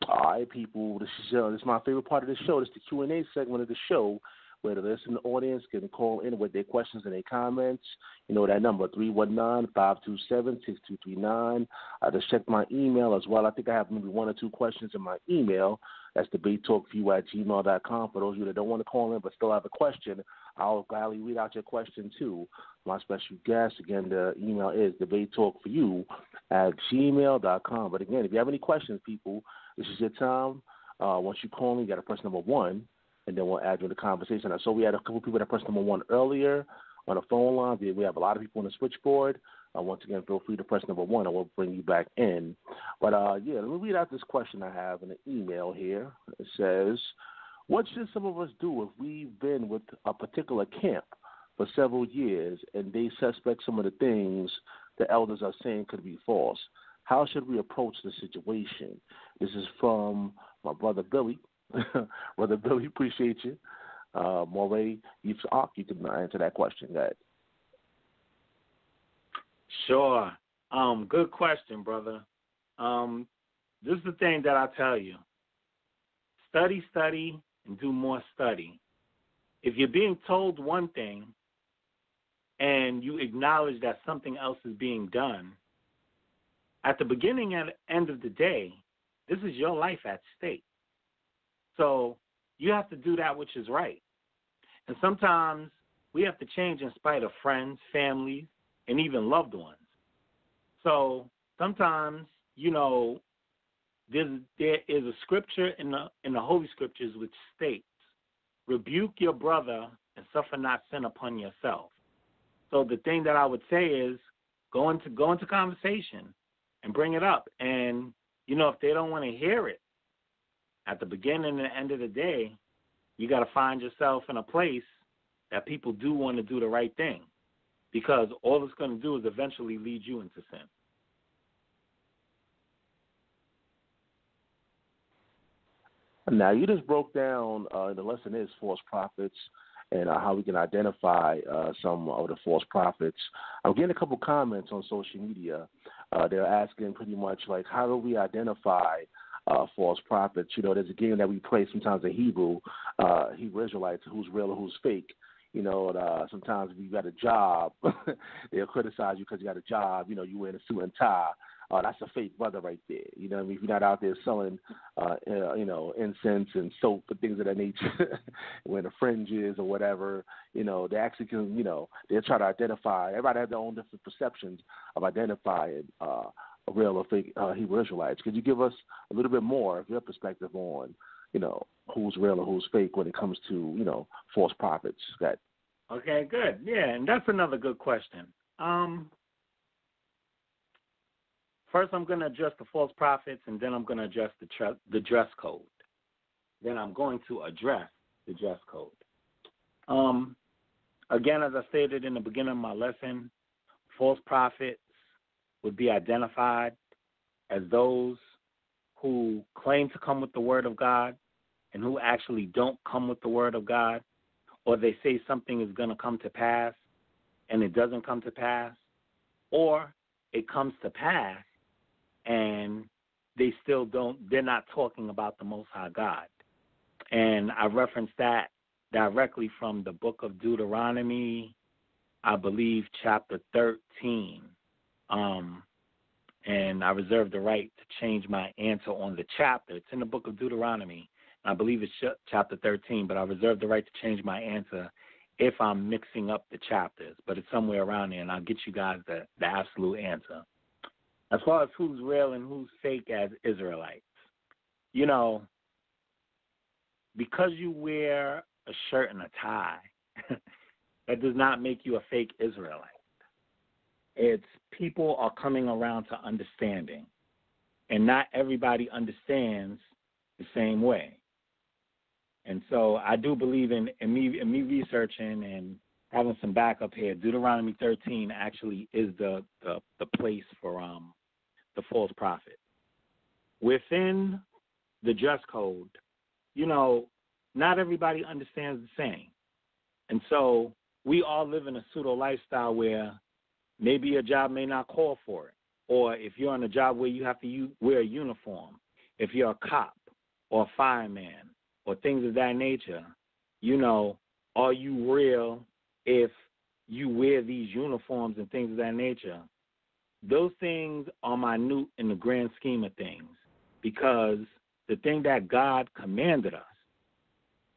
All right, people, this is my favorite part of the show. This is the Q&A segment of the show, where the listening audience can call in with their questions and their comments. You know that number, 319-527-6239. I just checked my email as well. I think I have maybe one or two questions in my email. That's debatetalkforyou@gmail.com. For those of you that don't want to call in but still have a question, I'll gladly read out your question too. My special guest, again, the email is debatetalkforyou@gmail.com. But again, if you have any questions, people, this is your time. Once you call in, you got to press number 1. And then we'll add you to the conversation. So we had a couple people that pressed number 1 earlier on the phone line. We have a lot of people on the switchboard. Once again, feel free to press number 1, and we'll bring you back in. But, let me read out this question I have in the email here. It says, what should some of us do if we've been with a particular camp for several years and they suspect some of the things the elders are saying could be false? How should we approach the situation? This is from my brother Billy. Brother Billy, appreciate you. Moreh, Yeftahk, you can answer that question. Go ahead. Sure. Good question, brother. This is the thing that I tell you. Study, and do more study. If you're being told one thing and you acknowledge that something else is being done, at the beginning and end of the day, this is your life at stake. So you have to do that which is right. And sometimes we have to change in spite of friends, families, and even loved ones. So sometimes, there is a scripture in the Holy Scriptures which states, rebuke your brother and suffer not sin upon yourself. So the thing that I would say is go into conversation and bring it up. And, if they don't want to hear it, at the beginning and the end of the day, you got to find yourself in a place that people do want to do the right thing, because all it's going to do is eventually lead you into sin. Now, you just broke down, the lesson is false prophets and how we can identify some of the false prophets. I'm getting a couple comments on social media. They're asking pretty much like, how do we identify false prophets? There's a game that we play sometimes in Hebrew Israelites, who's real and who's fake. Sometimes if you got a job, they'll criticize you because you got a job. You wear a suit and tie. That's a fake brother right there. If you're not out there selling, incense and soap and things of that nature, wearing the fringes or whatever, they actually can, they'll try to identify. Everybody has their own different perceptions of identifying real or fake Hebrew Israelites. Could you give us a little bit more of your perspective on, who's real and who's fake when it comes to, false prophets? Okay, good. Yeah, and that's another good question. First, I'm going to address the false prophets, and then I'm going to address the dress code. Then I'm going to address the dress code. Again, as I stated in the beginning of my lesson, false prophets would be identified as those who claim to come with the word of God and who actually don't come with the word of God, or they say something is going to come to pass and it doesn't come to pass, or it comes to pass and they still they're not talking about the Most High God. And I referenced that directly from the book of Deuteronomy, I believe chapter 13. And I reserve the right to change my answer on the chapter. It's in the book of Deuteronomy. I believe it's chapter 13, but I reserve the right to change my answer if I'm mixing up the chapters. But it's somewhere around there, and I'll get you guys the absolute answer. As far as who's real and who's fake as Israelites, you know, because you wear a shirt and a tie, that does not make you a fake Israelite. It's people are coming around to understanding, and not everybody understands the same way. And so I do believe in me researching and having some backup here. Deuteronomy 13 actually is the place for the false prophet. Within the dress code, you know, not everybody understands the same. And so we all live in a pseudo lifestyle where maybe a job may not call for it. Or if you're on a job where you have to wear a uniform, if you're a cop or a fireman or things of that nature, you know, are you real if you wear these uniforms and things of that nature? Those things are minute in the grand scheme of things, because the thing that God commanded us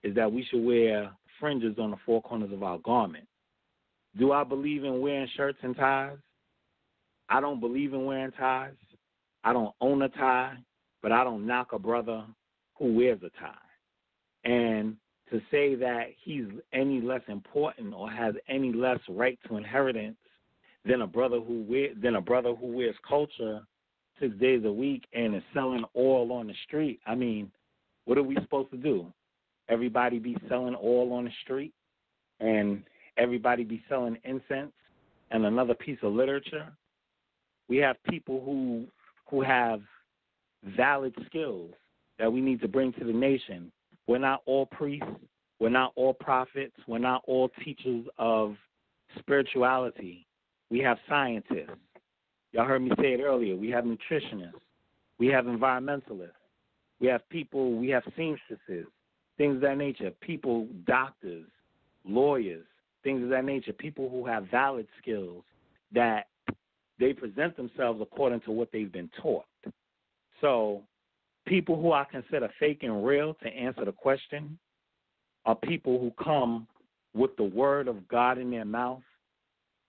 is that we should wear fringes on the four corners of our garment. Do I believe in wearing shirts and ties? I don't believe in wearing ties. I don't own a tie, but I don't knock a brother who wears a tie. And to say that he's any less important or has any less right to inheritance than a brother who wears culture 6 days a week and is selling oil on the street, I mean, what are we supposed to do? Everybody be selling oil on the street and everybody be selling incense and another piece of literature? We have people who have valid skills that we need to bring to the nation. We're not all priests. We're not all prophets. We're not all teachers of spirituality. We have scientists. Y'all heard me say it earlier. We have nutritionists. We have environmentalists. We have people, we have seamstresses, things of that nature, people, doctors, lawyers, things of that nature, people who have valid skills that they present themselves according to what they've been taught. So people who I consider fake and real, to answer the question, are people who come with the word of God in their mouth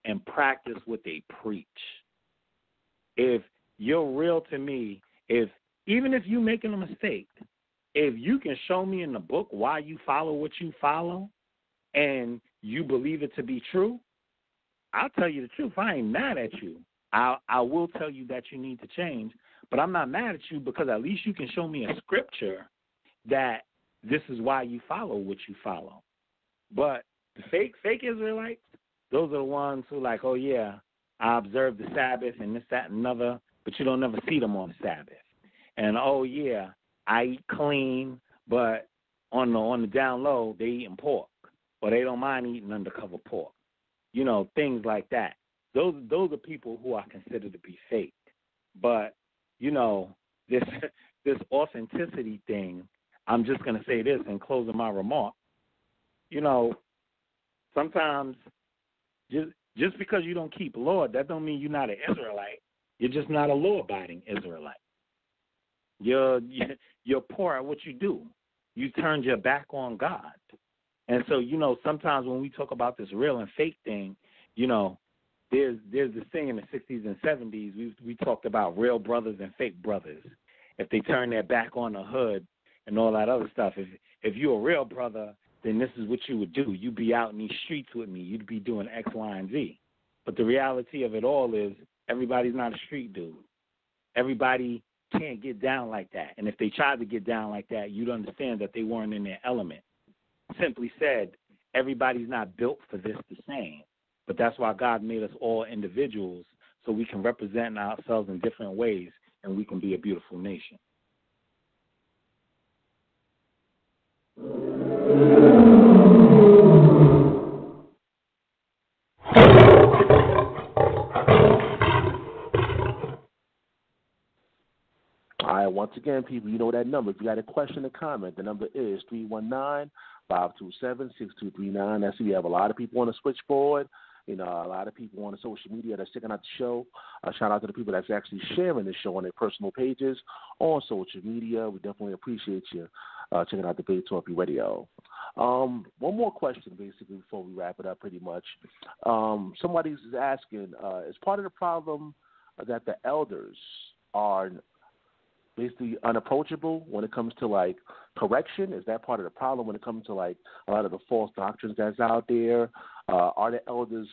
and practice what they preach. If you're real to me, even if you're making a mistake, if you can show me in the book why you follow what you follow and you believe it to be true, I'll tell you the truth. I ain't mad at you. I will tell you that you need to change, but I'm not mad at you because at least you can show me a scripture that this is why you follow what you follow. But the fake Israelites, those are the ones who like, oh, yeah, I observe the Sabbath and this, that, and another, but you don't never see them on the Sabbath. And, oh, yeah, I eat clean, but on the down low, they eating pork, or they don't mind eating undercover pork. You know, things like that. Those are people who I consider to be fake. But, you know, this authenticity thing, I'm just going to say this in closing my remark. You know, sometimes just because you don't keep law, that don't mean you're not an Israelite. You're just not a law-abiding Israelite. You're poor at what you do. You turned your back on God. And so, you know, sometimes when we talk about this real and fake thing, you know, there's this thing in the 60s and 70s. We talked about real brothers and fake brothers. If they turn their back on the hood and all that other stuff. If you're a real brother, then this is what you would do. You'd be out in these streets with me. You'd be doing X, Y, and Z. But the reality of it all is everybody's not a street dude. Everybody can't get down like that. And if they tried to get down like that, you'd understand that they weren't in their element. Simply said, everybody's not built for this the same. But that's why God made us all individuals so we can represent ourselves in different ways and we can be a beautiful nation. All right, once again, people, you know that number. If you got a question or comment, the number is 319-527-6239. That's if you have a lot of people on the switchboard. You know, a lot of people on the social media that's checking out the show. Shout out to the people that's actually sharing the show on their personal pages on social media. We definitely appreciate you checking out the Debate Talk Radio. One more question, basically, before we wrap it up pretty much. Somebody's asking, is part of the problem that the elders are basically unapproachable when it comes to, like, correction? Is that part of the problem when it comes to, like, a lot of the false doctrines that's out there? Are the elders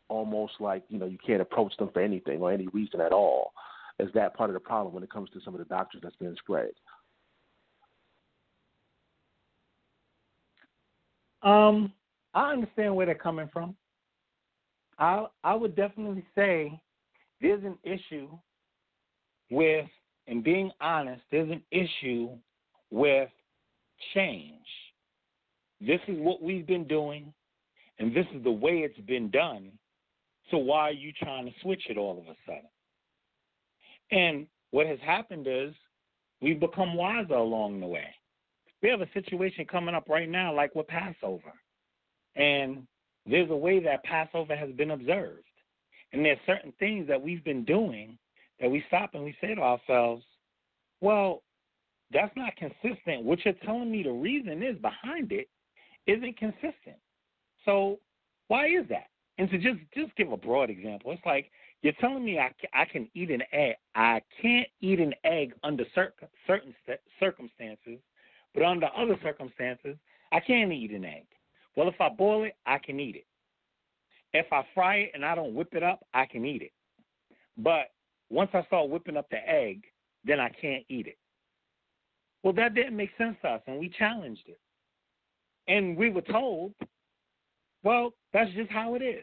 almost like, you know, you can't approach them for anything or any reason at all? Is that part of the problem when it comes to some of the doctrines that's being spread? I understand where they're coming from. I would definitely say there's an issue with, and being honest, there's an issue with change. This is what we've been doing, and this is the way it's been done. So why are you trying to switch it all of a sudden? And what has happened is we've become wiser along the way. We have a situation coming up right now like with Passover. And there's a way that Passover has been observed. And there's certain things that we've been doing that we stop and we say to ourselves, well, that's not consistent. What you're telling me the reason is behind it isn't consistent. So why is that? And to just give a broad example, it's like you're telling me I can eat an egg. I can't eat an egg under certain circumstances, but under other circumstances, I can eat an egg. Well, if I boil it, I can eat it. If I fry it and I don't whip it up, I can eat it. But once I start whipping up the egg, then I can't eat it. Well, that didn't make sense to us, and we challenged it. And we were told, well, that's just how it is.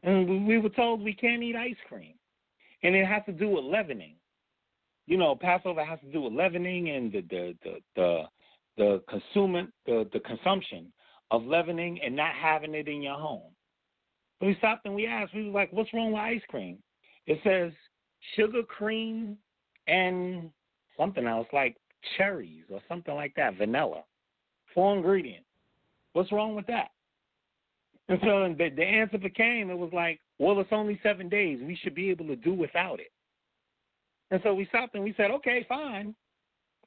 And we were told we can't eat ice cream. And it has to do with leavening. You know, Passover has to do with leavening and the consumption of leavening and not having it in your home. So we stopped and we asked, we were like, what's wrong with ice cream? It says sugar, cream, and something else like cherries or something like that, vanilla. 4 ingredients. What's wrong with that? And so the answer became, it was like, well, it's only 7 days. We should be able to do without it. And so we stopped and we said, okay, fine.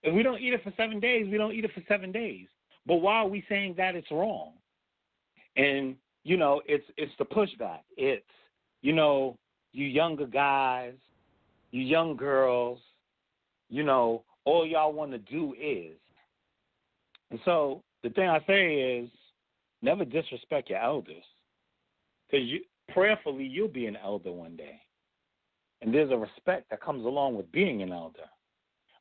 If we don't eat it for 7 days, we don't eat it for 7 days. But why are we saying that it's wrong? And, you know, it's the pushback. It's, you know, you younger guys, you young girls, you know, all y'all want to do is. And so the thing I say is never disrespect your elders, because prayerfully you'll be an elder one day. And there's a respect that comes along with being an elder.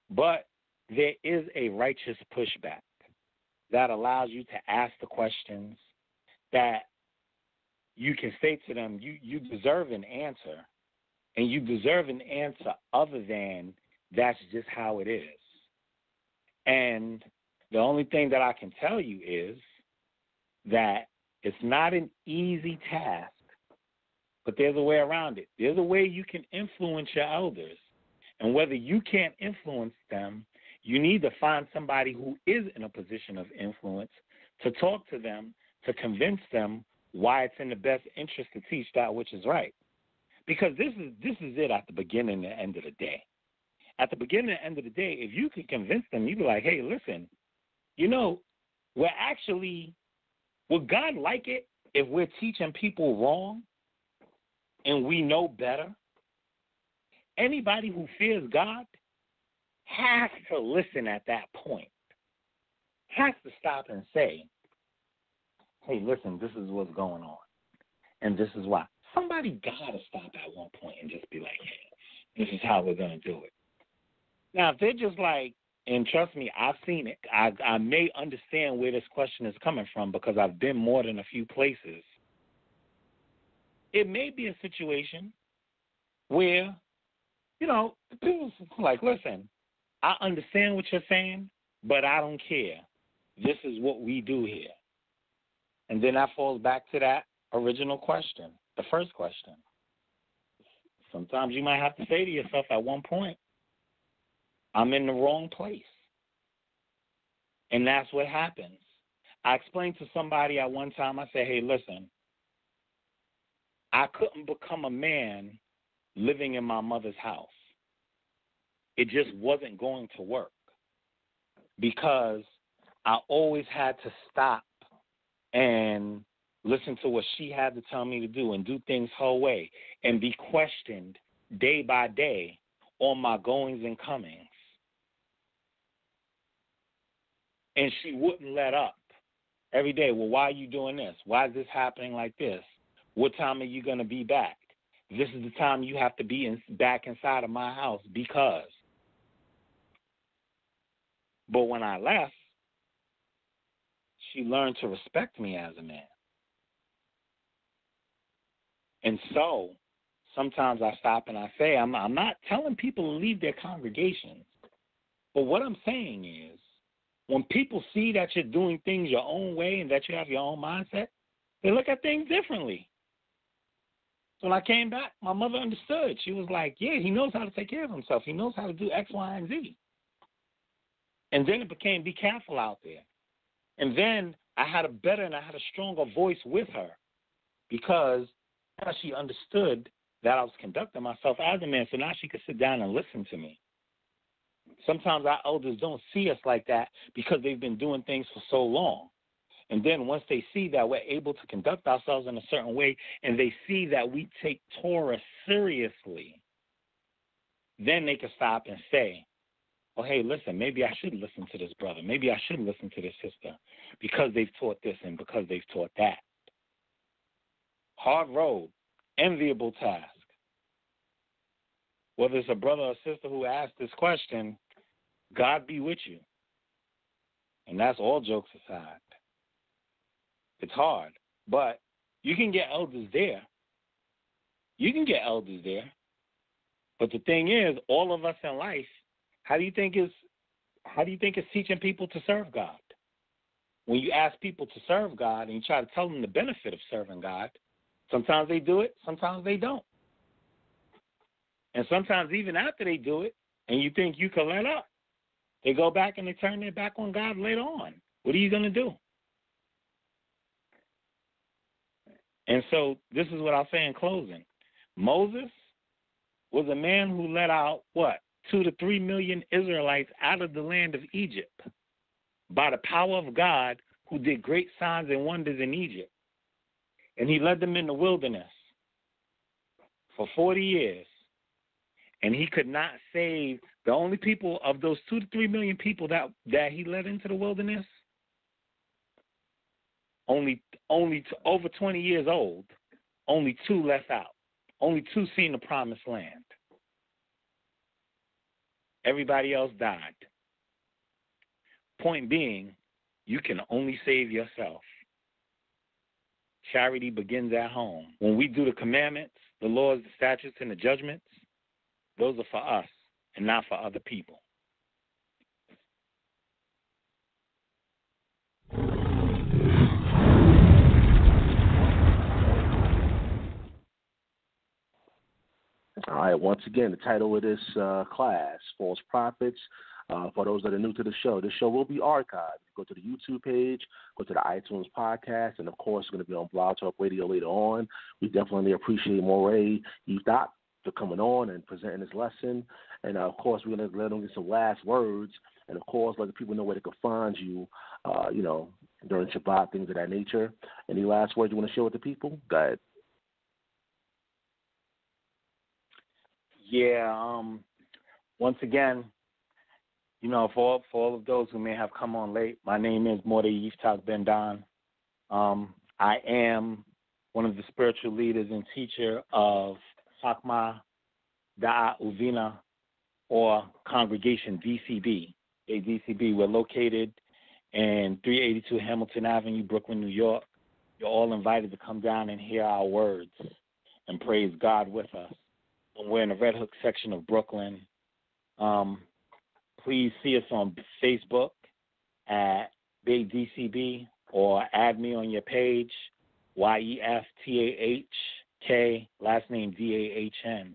But there is a righteous pushback that allows you to ask the questions that you can say to them, you deserve an answer, and you deserve an answer other than that's just how it is. And the only thing that I can tell you is that it's not an easy task, but there's a way around it. There's a way you can influence your elders. And whether you can't influence them, you need to find somebody who is in a position of influence to talk to them, to convince them why it's in the best interest to teach that which is right. Because this is it at the beginning and the end of the day. At the beginning and end of the day, if you can convince them, you be like, hey, listen, you know, would God like it if we're teaching people wrong and we know better? Anybody who fears God has to listen at that point, has to stop and say, hey, listen, this is what's going on, and this is why. Somebody got to stop at one point and just be like, hey, this is how we're going to do it. Now, if they're just like, and trust me, I've seen it. I may understand where this question is coming from because I've been more than a few places. It may be a situation where, you know, people like, listen, I understand what you're saying, but I don't care. this is what we do here. And then that falls back to that original question, the first question. Sometimes you might have to say to yourself at one point, I'm in the wrong place. And that's what happens. I explained to somebody at one time, I said, hey, listen, I couldn't become a man living in my mother's house. It just wasn't going to work because I always had to stop and listen to what she had to tell me to do and do things her way and be questioned day by day on my goings and comings. And she wouldn't let up every day. Well, why are you doing this? Why is this happening like this? What time are you going to be back? This is the time you have to be back inside of my house because. But when I left, she learned to respect me as a man. And so sometimes I stop and I say, I'm not telling people to leave their congregations. But what I'm saying is, when people see that you're doing things your own way and that you have your own mindset, they look at things differently. So when I came back, my mother understood. She was like, yeah, he knows how to take care of himself. He knows how to do X, Y, and Z. And then it became be careful out there. And then I had a better and I had a stronger voice with her because now she understood that I was conducting myself as a man, so now she could sit down and listen to me. Sometimes our elders don't see us like that because they've been doing things for so long. And then once they see that we're able to conduct ourselves in a certain way and they see that we take Torah seriously, then they can stop and say, oh, hey, listen, maybe I should listen to this brother. Maybe I should listen to this sister because they've taught this and because they've taught that. Hard road, enviable task. Whether it's a brother or sister who asked this question, God be with you. And that's all jokes aside. It's hard, but you can get elders there. You can get elders there. But the thing is, all of us in life, how do you think it's teaching people to serve God? When you ask people to serve God and you try to tell them the benefit of serving God, sometimes they do it, sometimes they don't. And sometimes even after they do it and you think you can let up, they go back and they turn their back on God later on. What are you going to do? And so this is what I'll say in closing. Moses was a man who let out, 2 to 3 million Israelites out of the land of Egypt by the power of God who did great signs and wonders in Egypt. And he led them in the wilderness for 40 years. And he could not save the only people of those 2 to 3 million people that he led into the wilderness, only over 20 years old, only 2 left out. Only 2 seen the promised land. Everybody else died. Point being, you can only save yourself. Charity begins at home. When we do the commandments, the laws, the statutes, and the judgments, those are for us and not for other people. All right, once again, the title of this class, False Prophets. For those that are new to the show, this show will be archived. Go to the YouTube page, go to the iTunes podcast, and, of course, it's going to be on Blog Talk Radio later on. We definitely appreciate Moreh, Yeftahk, for coming on and presenting this lesson. And, of course, we're going to let them get some last words. And, of course, let the people know where they can find you, during Shabbat, things of that nature. Any last words you want to share with the people? Go ahead. Yeah, once again, for all of those who may have come on late, my name is Moreh Yeftahk Dahn. I am one of the spiritual leaders and teacher of Chakma Da'a Uvina, or Congregation DCB. DCB, we're located in 382 Hamilton Avenue, Brooklyn, New York. You're all invited to come down and hear our words and praise God with us. And we're in the Red Hook section of Brooklyn. Please see us on Facebook at Big DCB, or add me on your page, YEFTAHK, last name DAHN.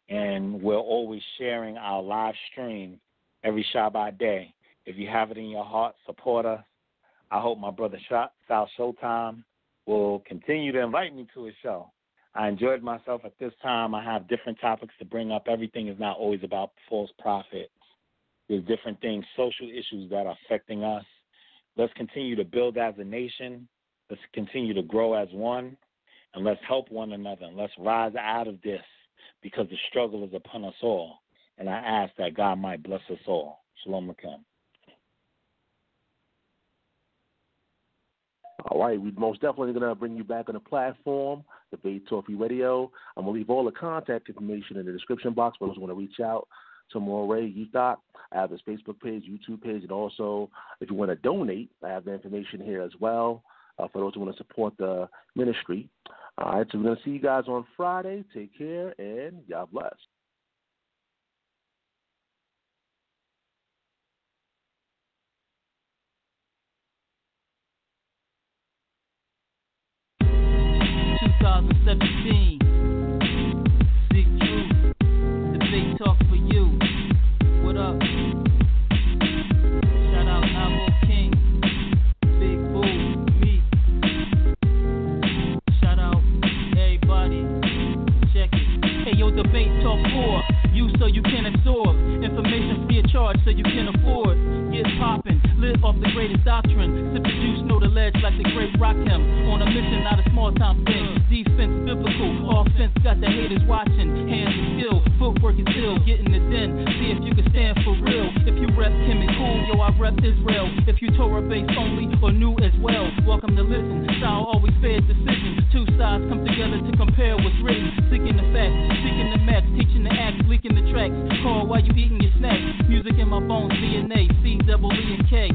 And we're always sharing our live stream every Shabbat day. If you have it in your heart, support us. I hope my brother Sal Showtime will continue to invite me to his show. I enjoyed myself at this time. I have different topics to bring up. Everything is not always about false prophets. There's different things, social issues that are affecting us. Let's continue to build as a nation. Let's continue to grow as one. And let's help one another. And let's rise out of this because the struggle is upon us all. And I ask that God might bless us all. Shalom Aleichem. All right, we're most definitely going to bring you back on the platform, Debate Talk Radio. I'm going to leave all the contact information in the description box for those who want to reach out to Moreh, Yeftahk. I have his Facebook page, YouTube page, and also if you want to donate, I have the information here as well for those who want to support the ministry. All right, so we're going to see you guys on Friday. Take care, and God bless. Big Truth, Debate Talk for you. What up? Shout out Navo King, Big Boo, me. Shout out everybody. Check it. Hey yo, Debate Talk 4. You so you can absorb information free of charge so you can afford. Get poppin', live off the greatest doctrine. Sip the juice, know the ledge like the great Rakim. On a mission, not a small time thing. Defense biblical, offense got the haters watching. Hands are skill, footwork is ill. Get in the den, see if you can stand for real. If you rep Kim and Cool, yo I rep Israel. If you Torah based only or new as well, welcome to listen. Style always fair decision. Two sides come together to compare what's written. Seeking the facts, speaking the max, teaching the acts, leaking the tracks. Call while you eating your snacks. Music in my bones, DNA, C, double E and K.